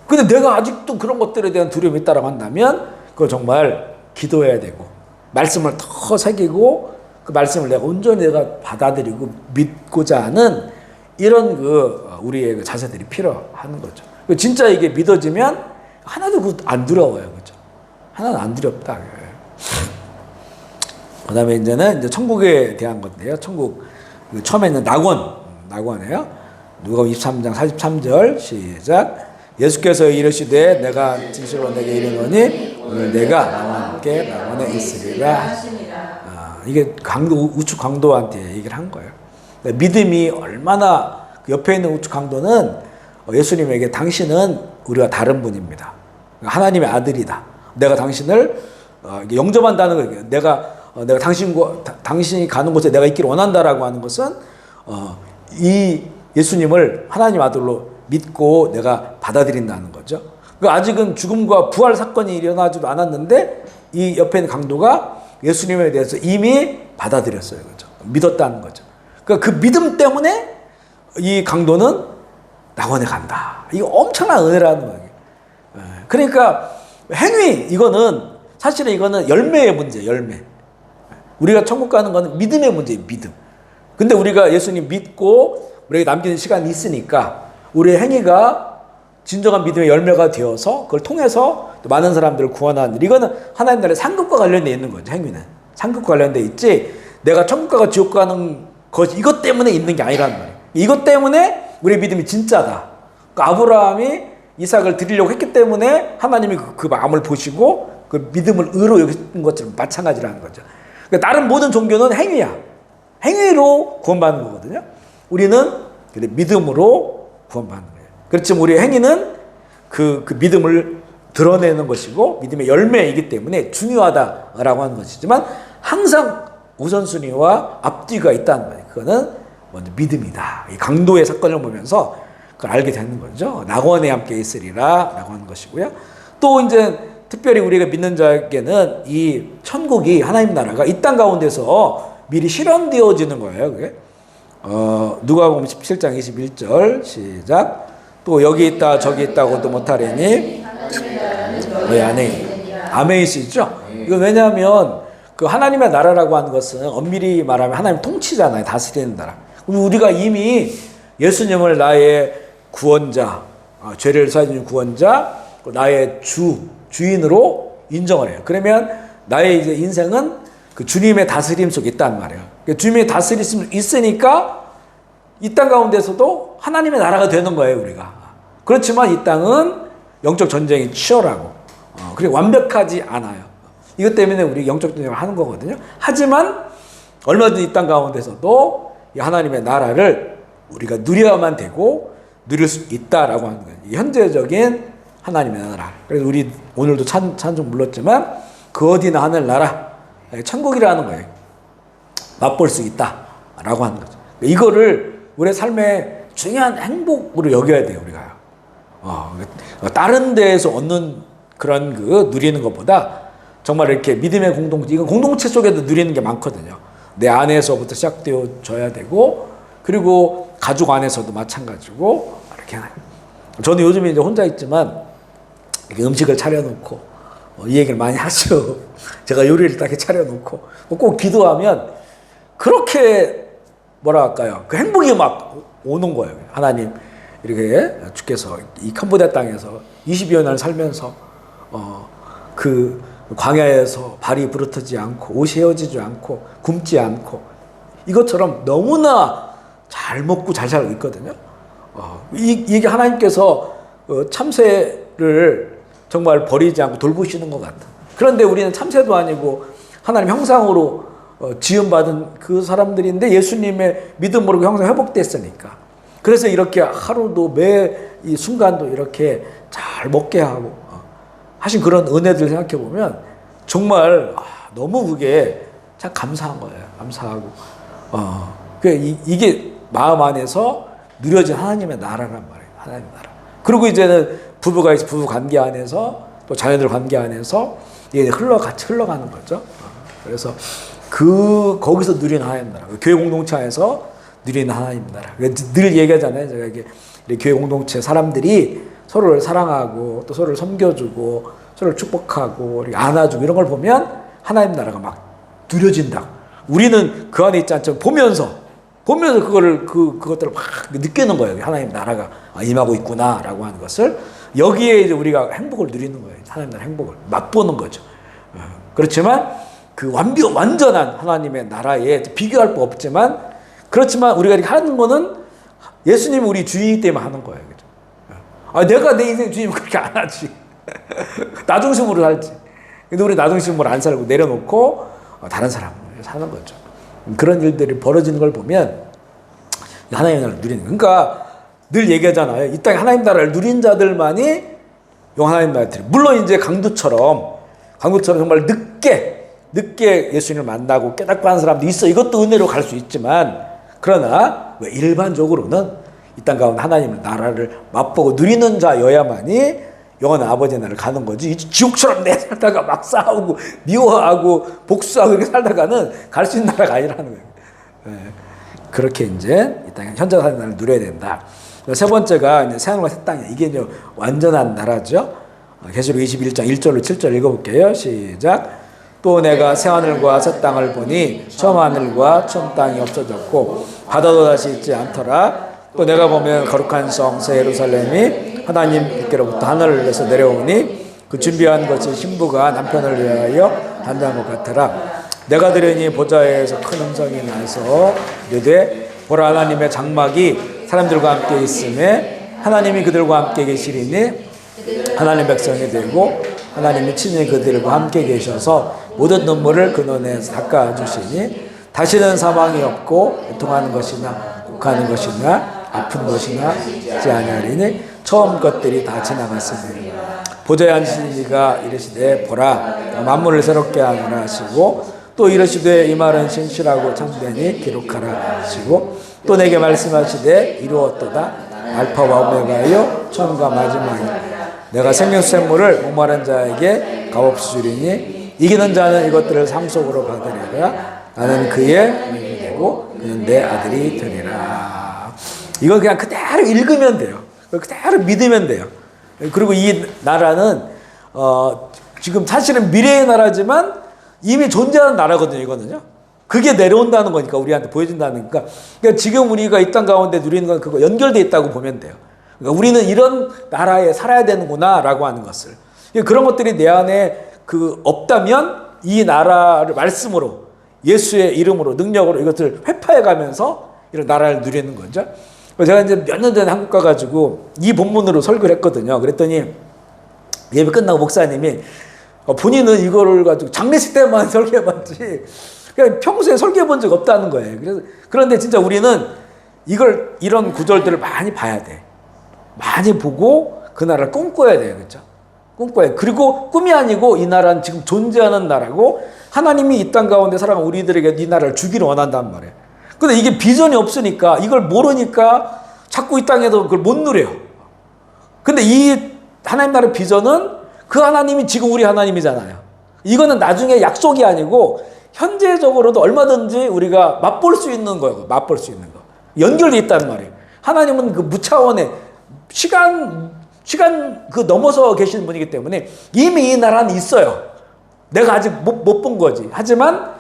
근데 내가 아직도 그런 것들에 대한 두려움이 있다고 한다면 그거 정말 기도해야 되고 말씀을 더 새기고 그 말씀을 내가 온전히 내가 받아들이고 믿고자 하는 이런 우리의 자세들이 필요한 거죠. 진짜 이게 믿어지면 하나도 안 두려워요. 그죠? 하나는 안 두렵다. 그 다음에 이제 천국에 대한 건데요. 천국, 처음에는 낙원이에요. 누가복음 23장 43절 시작. 예수께서 이르시되 내가 진실로 내게 이르노니 오늘 내가 나와 함께 낙원에 있으리라. 이게 우측 강도한테 얘기를 한 거예요. 믿음이 얼마나 옆에 있는 우측 강도는 예수님에게 당신은 우리와 다른 분입니다. 하나님의 아들이다. 내가 당신을 영접한다는 거예요. 내가 당신이 가는 곳에 내가 있기를 원한다라고 하는 것은 이 예수님을 하나님 아들로 믿고 내가 받아들인다는 거죠. 그러니까 아직은 죽음과 부활 사건이 일어나지도 않았는데 이 옆에 있는 강도가 예수님에 대해서 이미 받아들였어요. 그렇죠? 믿었다는 거죠. 그러니까 그 믿음 때문에 이 강도는 낙원에 간다. 이거 엄청난 은혜라는 거예요. 그러니까 사실은 이거는 열매의 문제예요. 열매. 우리가 천국 가는 거는 믿음의 문제예요. 믿음. 근데 우리가 예수님 믿고 우리에게 남기는 시간이 있으니까 우리의 행위가 진정한 믿음의 열매가 되어서 그걸 통해서 또 많은 사람들을 구원하는 이거는 하나님 나라의 상급과 관련돼 있는 거죠. 행위는 상급과 관련돼 있지 내가 천국 가고 지옥 가는 것 이것 때문에 있는 게 아니라는 말이에요. 이것 때문에 우리의 믿음이 진짜다. 그러니까 아브라함이 이삭을 드리려고 했기 때문에 하나님이 그 마음을 보시고 그 믿음을 의로 여기는 것처럼 마찬가지라는 거죠. 그러니까 다른 모든 종교는 행위야. 행위로 구원받는 거거든요. 우리는 믿음으로 구원받는 거예요. 그렇지만 우리의 행위는 그 믿음을 드러내는 것이고 믿음의 열매이기 때문에 중요하다라고 하는 것이지만 항상 우선순위와 앞뒤가 있다는 거예요. 그거는 먼저 믿음이다. 이 강도의 사건을 보면서 그걸 알게 되는 거죠. 낙원에 함께 있으리라 라고 하는 것이고요. 또 이제 특별히 우리가 믿는 자에게는 이 천국이 하나님 나라가 이 땅 가운데서 미리 실현되어지는 거예요. 그게 누가복음 17장 21절 시작. 또 여기 있다 저기 있다고도 못하리니 너희 안에 아멘이시죠? 이거 왜냐하면 그 하나님의 나라라고 하는 것은 엄밀히 말하면 하나님 통치잖아요. 다스리는 나라. 우리가 이미 예수님을 나의 구원자, 죄를 사해주는 구원자, 나의 주인으로 인정을 해요. 그러면 나의 이제 인생은 그 주님의 다스림 속에 있단 말이에요. 주님의 다스림 있으니까 이 땅 가운데서도 하나님의 나라가 되는 거예요, 우리가. 그렇지만 이 땅은 영적 전쟁이 치열하고, 그리고 완벽하지 않아요. 이것 때문에 우리 영적 전쟁을 하는 거거든요. 하지만 얼마든지 이 땅 가운데서도 이 하나님의 나라를 우리가 누려야만 되고 누릴 수 있다라고 하는 거예요. 현재적인 하나님의 나라. 그래서 우리 오늘도 찬송 불렀지만 그 어디나 하늘나라, 천국이라는 거예요. 맛볼 수 있다라고 하는 거죠. 이거를 우리의 삶의 중요한 행복으로 여겨야 돼요, 우리가. 다른 데에서 얻는 그런 누리는 것보다 정말 이렇게 믿음의 공동체, 이건 공동체 속에도 누리는 게 많거든요. 내 안에서부터 시작되어져야 되고, 그리고 가족 안에서도 마찬가지고, 이렇게. 저는 요즘에 이제 혼자 있지만, 이렇게 음식을 차려놓고, 이 얘기를 많이 하죠. 제가 요리를 딱 차려놓고, 꼭 기도하면, 그렇게 뭐라 할까요? 그 행복이 막 오는 거예요. 하나님 이렇게 주께서 이 캄보디아 땅에서 20여 년을 살면서 그 광야에서 발이 부르트지 않고 옷이 헤어지지 않고 굶지 않고 이것처럼 너무나 잘 먹고 잘 살고 있거든요. 이게 하나님께서 참새를 정말 버리지 않고 돌보시는 것 같아. 그런데 우리는 참새도 아니고 하나님 형상으로 지음받은 그 사람들인데 예수님의 믿음으로 그 형상 회복됐으니까. 그래서 이렇게 하루도 매 이 순간도 이렇게 잘 먹게 하고 하신 그런 은혜들 생각해 보면 정말 너무 그게 참 감사한 거예요. 감사하고 이게 마음 안에서 누려진 하나님의 나라란 말이에요. 하나님의 나라. 그리고 이제는 부부가 있어 부부 관계 안에서 또 자녀들 관계 안에서 이게 같이 흘러가는 거죠. 그래서 거기서 누리는 하나님 나라. 교회 공동체 안에서 누리는 하나님 나라. 늘 얘기하잖아요. 제가 이게 교회 공동체 사람들이 서로를 사랑하고 또 서로를 섬겨주고 서로를 축복하고 안아주고 이런 걸 보면 하나님 나라가 막 누려진다. 우리는 그 안에 있지 않지만 보면서 그것들을 막 느끼는 거예요. 하나님 나라가 임하고 있구나라고 하는 것을 여기에 이제 우리가 행복을 누리는 거예요. 하나님 나라 행복을 맛보는 거죠. 그렇지만 그 완전한 하나님의 나라에 비교할 바 없지만 그렇지만 우리가 이렇게 하는 거는 예수님이 우리 주인이기 때문에 하는 거예요. 그죠? 내가 내 인생 주인은 그렇게 안 하지. 나 중심으로 살지. 근데 우리 나 중심으로 안 살고 내려놓고 다른 사람을 사는 거죠. 그런 일들이 벌어지는 걸 보면 하나님의 나라를 누리는 거예요. 그러니까 늘 얘기하잖아요. 이 땅에 하나님 나라를 누린 자들만이 하나님 나라를 드려요. 물론 이제 강도처럼 정말 늦게 예수님을 만나고 깨닫고 하는 사람도 있어. 이것도 은혜로 갈 수 있지만 그러나 일반적으로는 이 땅 가운데 하나님의 나라를 맛보고 누리는 자여야만이 영원한 아버지의 나라를 가는 거지. 지옥처럼 내 살다가 막 싸우고 미워하고 복수하고 이렇게 살다가는 갈 수 있는 나라가 아니라는 거예요. 그렇게 이제 이 땅에 현재 사는 나라를 누려야 된다. 세 번째가 이제 새하늘과 새 땅이에요. 이게 이제 완전한 나라죠. 계시록 21장 1절로 7절 읽어볼게요. 시작. 또 내가 새하늘과 새 땅을 보니 처음 하늘과 처음 땅이 없어졌고 바다도 다시 있지 않더라. 또 내가 보면 거룩한 성 새 예루살렘이 하나님께로부터 하늘에서 내려오니 그 준비한 것이 신부가 남편을 위하여 단장한 것 같더라. 내가 들으니 보좌에서 큰 음성이 나서 이르되 보라 하나님의 장막이 사람들과 함께 있음에 하나님이 그들과 함께 계시리니 하나님 백성이 되고 하나님이 친히 그들과 함께 계셔서 모든 눈물을 그 눈에서 닦아주시니 다시는 사망이 없고 고통하는 것이나 곡하는 것이나 아픈 것이나 있지 아니하리니 처음 것들이 다 지나갔으니 보좌에 앉으신 이가 이르시되 보라 만물을 새롭게 하노라 하시고 또 이르시되 이 말은 신실하고 참되니 기록하라 하시고 또 내게 말씀하시되 이루었도다 알파와 오메가요 처음과 마지막이 내가 생명샘물을 목마른 자에게 값없이 주리니 이기는 자는 이것들을 상속으로 받으리라. 나는 그의 아들이 되고 그는 내 아들이 되리라. 이거 그냥 그대로 읽으면 돼요. 그대로 믿으면 돼요. 그리고 이 나라는 지금 사실은 미래의 나라지만 이미 존재하는 나라거든요. 이거는요. 그게 내려온다는 거니까 우리한테 보여준다는 거니까. 그러니까 지금 우리가 이 땅 가운데 누리는 건 그거 연결돼 있다고 보면 돼요. 그러니까 우리는 이런 나라에 살아야 되는구나라고 하는 것을. 그런 것들이 내 안에 없다면 이 나라를 말씀으로 예수의 이름으로 능력으로 이것을 회파해 가면서 이런 나라를 누리는 거죠. 제가 이제 몇 년 전에 한국 가가지고 이 본문으로 설교를 했거든요. 그랬더니 예배 끝나고 목사님이 본인은 이거를 가지고 장례식 때만 설교해봤지 그냥 평소에 설교해본 적 없다는 거예요. 그런데 진짜 우리는 이런 구절들을 많이 봐야 돼. 많이 보고 그 나라를 꿈꿔야 돼요. 그렇죠? 꿈꿔야 돼. 그리고 꿈이 아니고 이 나라는 지금 존재하는 나라고 하나님이 이 땅 가운데 살아가는 우리들에게 이 나라를 주기를 원한단 말이에요. 근데 이게 비전이 없으니까 이걸 모르니까 자꾸 이 땅에서 그걸 못 누려요. 근데 이 하나님 나라의 비전은 그 하나님이 지금 우리 하나님이잖아요. 이거는 나중에 약속이 아니고 현재적으로도 얼마든지 우리가 맛볼 수 있는 거예요. 맛볼 수 있는 거. 연결돼 있단 말이에요. 하나님은 그 무차원의 시간 넘어서 계시는 분이기 때문에 이미 이 나라는 있어요. 내가 아직 못 본 거지. 하지만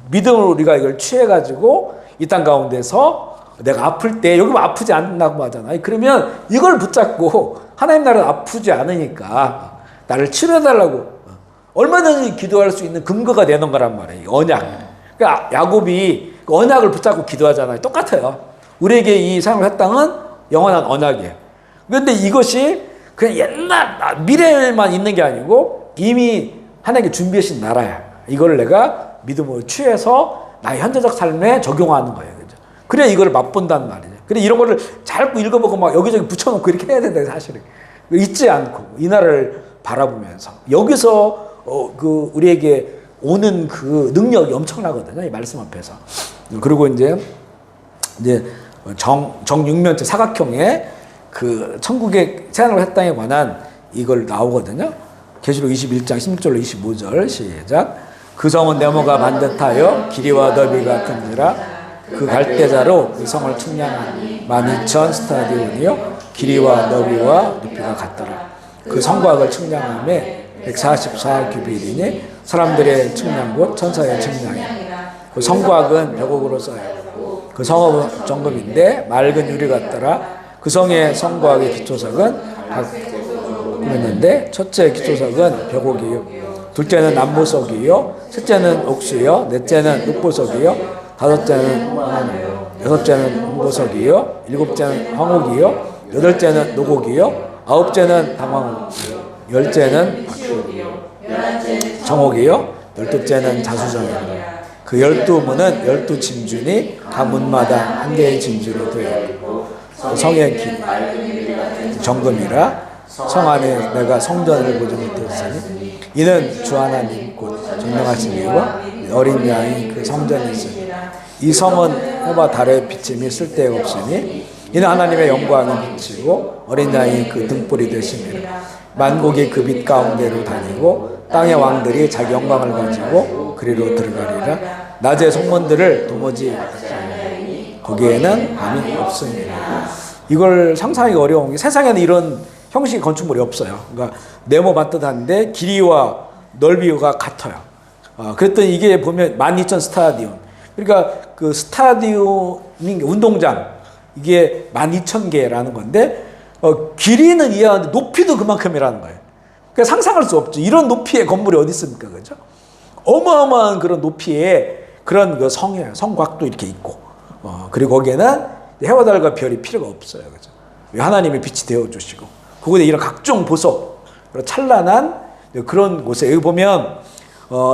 믿음으로 우리가 이걸 취해가지고 이 땅 가운데서 내가 아플 때 여기 아프지 않는다고 하잖아요. 그러면 이걸 붙잡고 하나님 나라는 아프지 않으니까 나를 치료해달라고 얼마든지 기도할 수 있는 근거가 되는 거란 말이에요. 언약. 그러니까 야곱이 그 언약을 붙잡고 기도하잖아요. 똑같아요. 우리에게 이 상을 땅은 영원한 언약이에요. 그런데 이것이 그냥 옛날 미래에만 있는 게 아니고 이미 하나님께 준비하신 나라야. 이걸 내가 믿음으로 취해서 나의 현재적 삶에 적용하는 거예요. 그죠? 그래야 이걸 맛본단 말이죠. 그래 이런 거를 잘 읽어보고 막 여기저기 붙여놓고 이렇게 해야 된다 사실은. 잊지 않고 이 나라를 바라보면서 여기서 그 우리에게 오는 그 능력이 엄청나거든요. 이 말씀 앞에서. 그리고 이제 정육면체 사각형의 그 천국의 새하늘과 새 땅에 관한 이걸 나오거든요. 계시록 21장 16절로 25절 시작. 그 성은 네모가 반듯하여 길이와 너비가 큰지라 그 갈대자로 그 성을 측량한 12,000 스타디온이요 길이와 너비와 높이가 같더라. 그 성곽을 측량함에 144 규빗이니 사람들의 측량 곧 천사의 측량이라. 그 성곽은 벽옥으로 쌓였고 그 성읍은 정금인데 맑은 유리 같더라. 그 성의 성곽의 기초석은 그랬는데 첫째 기초석은 벽옥이요 둘째는 남보석이요 셋째는 옥수요 넷째는 흑보석이요 다섯째는 여섯째는 홍보석이요 일곱째는 황옥이요 여덟째는 노곡이요 아홉째는 당황옥 열째는 정옥이요 열두째는 자수정이요 그 12문은 12진주니 각 문마다 한 개의 진주로 되어 있고 성의 길 정금이라 성 안에 내가 성전을 보지 못했으니 이는 주 하나님 곧 전능하신 이와 어린 양이 그 성전에 있으니 이 성은 해와 달의 비침이 쓸데가 없으니 이는 하나님의 영광이 비치고 어린 양이 그 등불이 되심이라. 만국이 그 빛 가운데로 다니고 땅의 왕들이 자기 영광을 가지고 그리로 들어가리라. 낮의 성문들을 도무지 거기에는 밤이 없습니다. 이걸 상상하기 어려운 게 세상에는 이런 형식의 건축물이 없어요. 그러니까 네모 반듯한데 길이와 넓이가 같아요. 그랬더니 이게 보면 12,000 스타디온. 그러니까 그 스타디온이 운동장 이게 12,000개라는 건데 길이는 이해하는데 높이도 그만큼이라는 거예요. 그러니까 상상할 수 없죠. 이런 높이의 건물이 어디 있습니까, 그죠? 어마어마한 그런 높이의 그런 그 성이에요. 성곽도 이렇게 있고, 그리고 거기에는 해와 달과 별이 필요가 없어요, 그죠? 하나님의 빛이 되어 주시고, 그곳에 이런 각종 보석, 찬란한 그런 곳에 여기 보면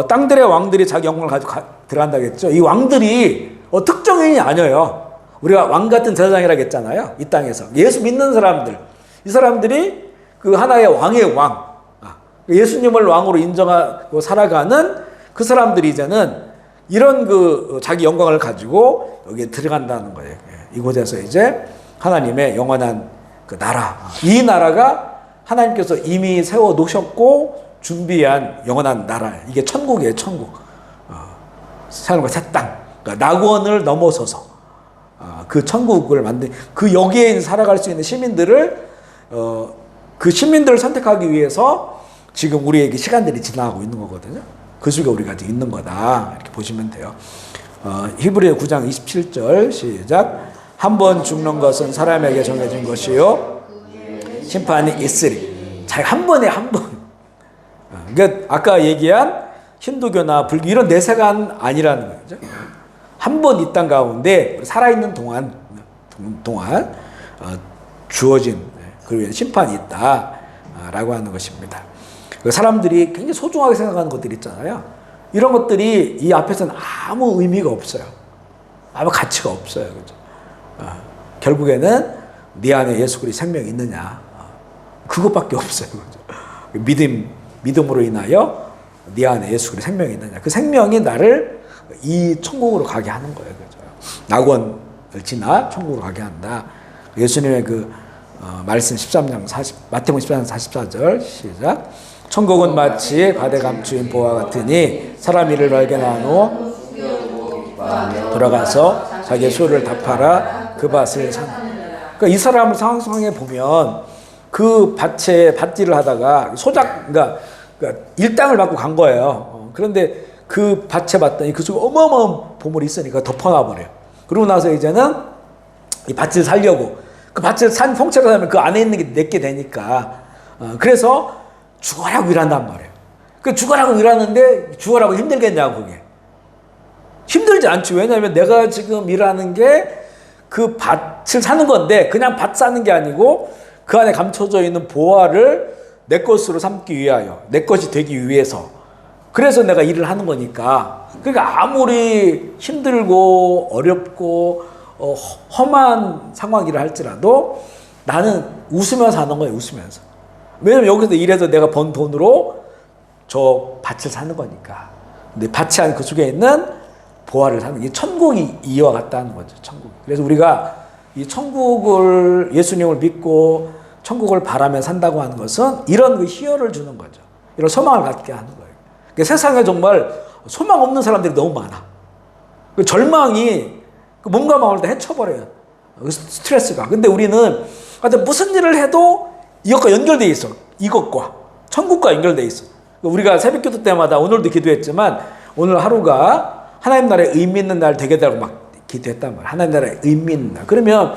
땅들의 왕들이 자기 영광을 가지고 들어간다겠죠. 이 왕들이 특정인이 아니에요. 우리가 왕 같은 제사장이라고 했잖아요. 이 땅에서 예수 믿는 사람들, 이 사람들이 그 하나의 왕의 왕, 예수님을 왕으로 인정하고 살아가는 그 사람들이 이제는 이런 그 자기 영광을 가지고 여기에 들어간다는 거예요. 이곳에서 이제 하나님의 영원한 그 나라, 이 나라가 하나님께서 이미 세워 놓으셨고 준비한 영원한 나라, 이게 천국이에요. 천국. 새하늘과 새 땅, 그러니까 낙원을 넘어서서 그 천국을 만든, 그 여기에 살아갈 수 있는 시민들을 그 시민들을 선택하기 위해서 지금 우리에게 시간들이 지나가고 있는 거거든요. 그 속에 우리가 아직 있는 거다, 이렇게 보시면 돼요. 히브리서 9장 27절 시작. 한 번 죽는 것은 사람에게 정해진 것이요 심판이 있으리. 자, 한 번에 한 번. 그러니까 아까 얘기한 힌두교나 불교 이런 내세가 아니라는 거죠. 한 번 이 땅 가운데 살아있는 동안 주어진 그리고 심판이 있다라고 하는 것입니다. 사람들이 굉장히 소중하게 생각하는 것들이 있잖아요. 이런 것들이 이 앞에서는 아무 의미가 없어요. 아무 가치가 없어요. 그죠? 결국에는 네 안에 예수 그리스도 생명이 있느냐, 그것밖에 없어요. 그죠? 믿음으로 인하여 네 안에 예수 그리스도 생명이 있느냐, 그 생명이 나를 이 천국으로 가게 하는 거예요. 그죠? 낙원을 지나 천국으로 가게 한다. 예수님의 그 말씀 13장 마태복음 14장 44절 시작. 천국은 마치 가대 감추인 보화 같으니 사람 이를 발견한 후 돌아가서 자기의 소유를 다 팔아 그 밭을 산. 그러니까 이 사람을 상상해 보면 그 밭에 밭일을 하다가 그러니까 일당을 받고 간 거예요. 그런데 그 밭에 봤더니 그 속에 어마어마한 보물이 있으니까 덮어놔 버려요. 그러고 나서 이제는 이 밭을 살려고 그 밭을 산 통째로 사면 그 안에 있는 게 내게 되니까 그래서 죽어라고 일한단 말이에요. 그 죽어라고 일하는데 죽어라고 힘들겠냐고 그게. 힘들지 않지. 왜냐하면 내가 지금 일하는 게 그 밭을 사는 건데 그냥 밭 사는 게 아니고 그 안에 감춰져 있는 보화를 내 것으로 삼기 위하여 내 것이 되기 위해서 그래서 내가 일을 하는 거니까 그러니까 아무리 힘들고 어렵고 험한 상황이라 할지라도 나는 웃으면서 하는 거예요. 웃으면서. 왜냐면 여기서 일해서 내가 번 돈으로 저 밭을 사는 거니까. 근데 밭이 아닌 그 속에 있는 보화를 사는 게 천국이 이와 같다는 거죠. 천국. 그래서 우리가 이 천국을 예수님을 믿고 천국을 바라며 산다고 하는 것은 이런 그 희열을 주는 거죠. 이런 소망을 갖게 하는 거예요. 그러니까 세상에 정말 소망 없는 사람들이 너무 많아. 그 절망이 몸과 마음을 다 헤쳐버려요. 스트레스가. 근데 우리는 무슨 일을 해도 이것과 연결돼 있어. 이것과 천국과 연결돼 있어. 우리가 새벽기도 때마다 오늘도 기도했지만 오늘 하루가 하나님 나라의 의미 있는 날 되게 되라고 막 기도했단 말이야. 하나님 나라의 의미 있는 날. 그러면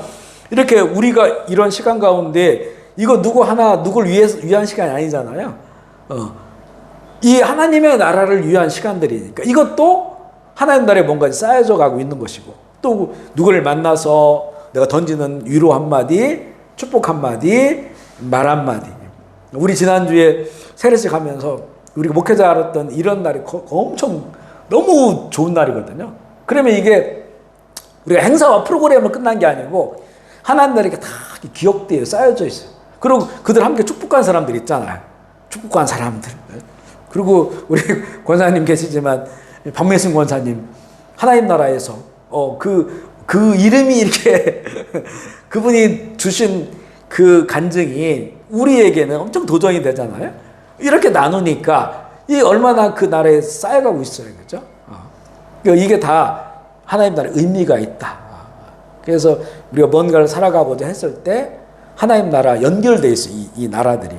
이렇게 우리가 이런 시간 가운데 이거 누굴 위한 시간이 아니잖아요. 이 하나님의 나라를 위한 시간들이니까 이것도 하나님 나라에 뭔가 쌓여져 가고 있는 것이고 또 누구를 만나서 내가 던지는 위로 한마디, 축복 한마디, 말 한마디. 우리 지난주에 세례식 하면서 우리가 목회자 알았던 이런 날이 엄청 너무 좋은 날이거든요. 그러면 이게 우리가 행사와 프로그램을 끝난 게 아니고 하나님 나라에 다 기억되어 쌓여져 있어요. 그리고 그들 함께 축복한 사람들 있잖아요. 축복한 사람들. 그리고 우리 권사님 계시지만 박매순 권사님 하나님 나라에서 그 이름이 이렇게 그분이 주신 그 간증이 우리에게는 엄청 도전이 되잖아요. 이렇게 나누니까 이 얼마나 그 나라에 쌓여가고 있어요. 그죠? 그러니까 이게 다 하나님 나라의 의미가 있다. 그래서 우리가 뭔가를 살아가고자 했을 때 하나님 나라 연결돼 있어. 이 나라들이.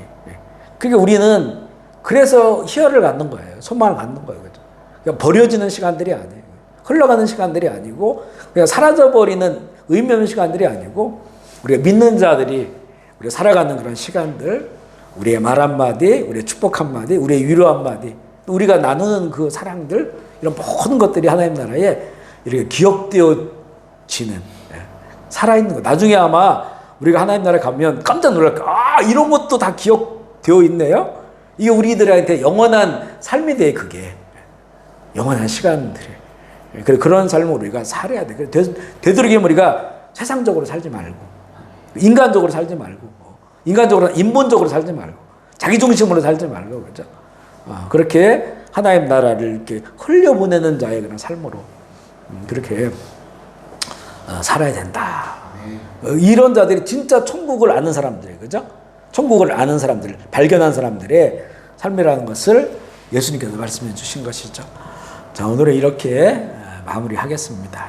그러니까 우리는 그래서 희열을 갖는 거예요. 소망을 갖는 거예요. 그죠? 그냥 버려지는 시간들이 아니에요. 흘러가는 시간들이 아니고 그냥 사라져버리는 의미 없는 시간들이 아니고 우리가 믿는 자들이 우리가 살아가는 그런 시간들 우리의 말 한마디, 우리의 축복 한마디, 우리의 위로 한마디 우리가 나누는 그 사랑들 이런 모든 것들이 하나님 나라에 이렇게 기억되어지는 살아있는 거. 나중에 아마 우리가 하나님 나라에 가면 깜짝 놀랄 거야. 이런 것도 다 기억되어 있네요. 이게 우리들한테 영원한 삶이 돼. 그게 영원한 시간들이. 그런 삶을 우리가 살아야 돼. 되도록이면 우리가 세상적으로 살지 말고 인간적으로 살지 말고 인간적으로 인본적으로 살지 말고 자기 중심으로 살지 말고 그렇죠. 그렇게 하나님 나라를 이렇게 흘려보내는 자의 그런 삶으로 그렇게 살아야 된다. 이런 자들이 진짜 천국을 아는 사람들이에요. 그죠? 천국을 아는 사람들, 발견한 사람들의 삶이라는 것을 예수님께서 말씀해 주신 것이죠. 자, 오늘은 이렇게 마무리하겠습니다.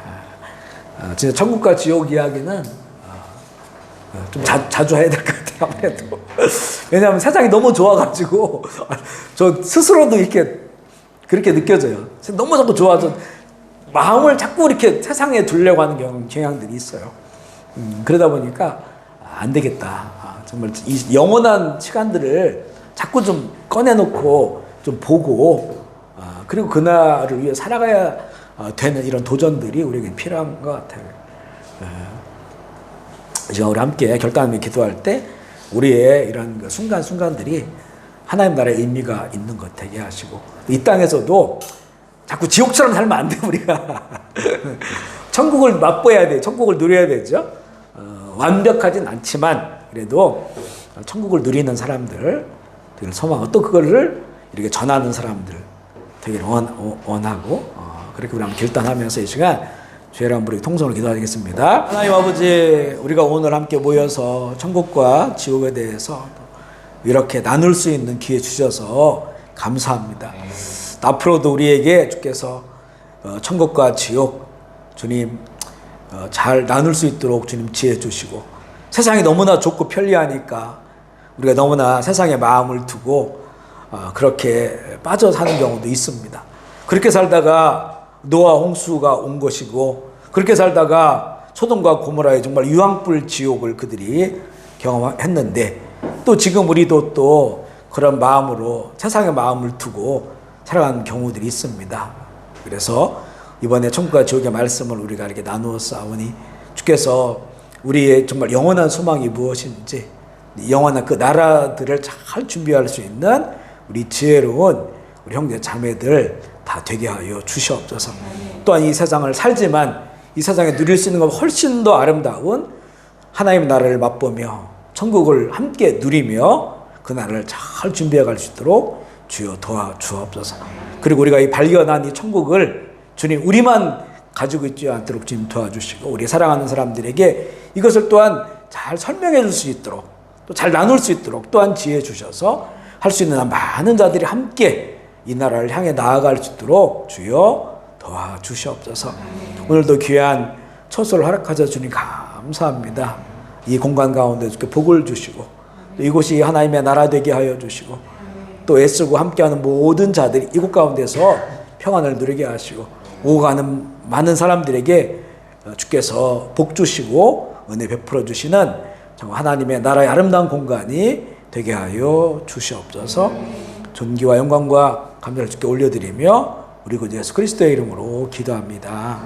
진짜 천국과 지옥 이야기는 좀 자주 해야 될 것 같아요. 아무래도. 왜냐하면 세상이 너무 좋아가지고 저 스스로도 이렇게 그렇게 느껴져요. 너무 자꾸 좋아서 마음을 자꾸 이렇게 세상에 두려고 하는 경향들이 있어요. 그러다 보니까 안 되겠다. 정말 이 영원한 시간들을 자꾸 좀 꺼내놓고 좀 보고 그리고 그날을 위해 살아가야 되는 이런 도전들이 우리에게 필요한 것 같아요. 이제 우리 함께 결단하며 기도할 때 우리의 이런 순간순간들이 하나님 나라의 의미가 있는 것 되게 하시고 이 땅에서도 자꾸 지옥처럼 살면 안 돼. 우리가 천국을 맛보아야 돼. 천국을 누려야 되죠. 완벽하진 않지만 그래도 천국을 누리는 사람들 되길 소망하고 또 그거를 이렇게 전하는 사람들 되길 원하고 그렇게 우리 한번 결단하면서 이 시간 주의 이름 부르기 통성으로 기도하겠습니다. 하나님 아버지, 우리가 오늘 함께 모여서 천국과 지옥에 대해서 이렇게 나눌 수 있는 기회 주셔서 감사합니다. 앞으로도 우리에게 주께서 천국과 지옥 주님 잘 나눌 수 있도록 주님 지혜 주시고 세상이 너무나 좋고 편리하니까 우리가 너무나 세상에 마음을 두고 그렇게 빠져 사는 경우도 있습니다. 그렇게 살다가 노아 홍수가 온 것이고 그렇게 살다가 소돔과 고모라의 정말 유황불 지옥을 그들이 경험했는데, 또 지금 우리도 또 그런 마음으로 세상의 마음을 두고 살아가는 경우들이 있습니다. 그래서 이번에 천국과 지옥의 말씀을 우리가 이렇게 나누어 싸우니, 주께서 우리의 정말 영원한 소망이 무엇인지, 영원한 그 나라들을 잘 준비할 수 있는 우리 지혜로운 우리 형제 자매들 다 되게 하여 주시옵소서. 또한 이 세상을 살지만 이 세상에 누릴 수 있는 것 훨씬 더 아름다운 하나님의 나라를 맛보며 천국을 함께 누리며 그 나라를 잘 준비해 갈 수 있도록 주여 도와주옵소서. 그리고 우리가 이 발견한 이 천국을 주님 우리만 가지고 있지 않도록 주님 도와주시고, 우리 사랑하는 사람들에게 이것을 또한 잘 설명해 줄 수 있도록, 또 잘 나눌 수 있도록 또한 지혜 주셔서 할 수 있는 많은 자들이 함께 이 나라를 향해 나아갈 수 있도록 주여 도와주시옵소서. 오늘도 귀한 처소를 허락하셔 주님 감사합니다. 이 공간 가운데 주께 복을 주시고, 이곳이 하나님의 나라 되게 하여 주시고, 또 애쓰고 함께하는 모든 자들이 이곳 가운데서 평안을 누리게 하시고, 오고 가는 많은 사람들에게 주께서 복 주시고 은혜 베풀어 주시는 정말 하나님의 나라의 아름다운 공간이 되게 하여 주시옵소서. 존귀와 영광과 감사를 주께 올려드리며 우리 구 예수 그리스도의 이름으로 기도합니다.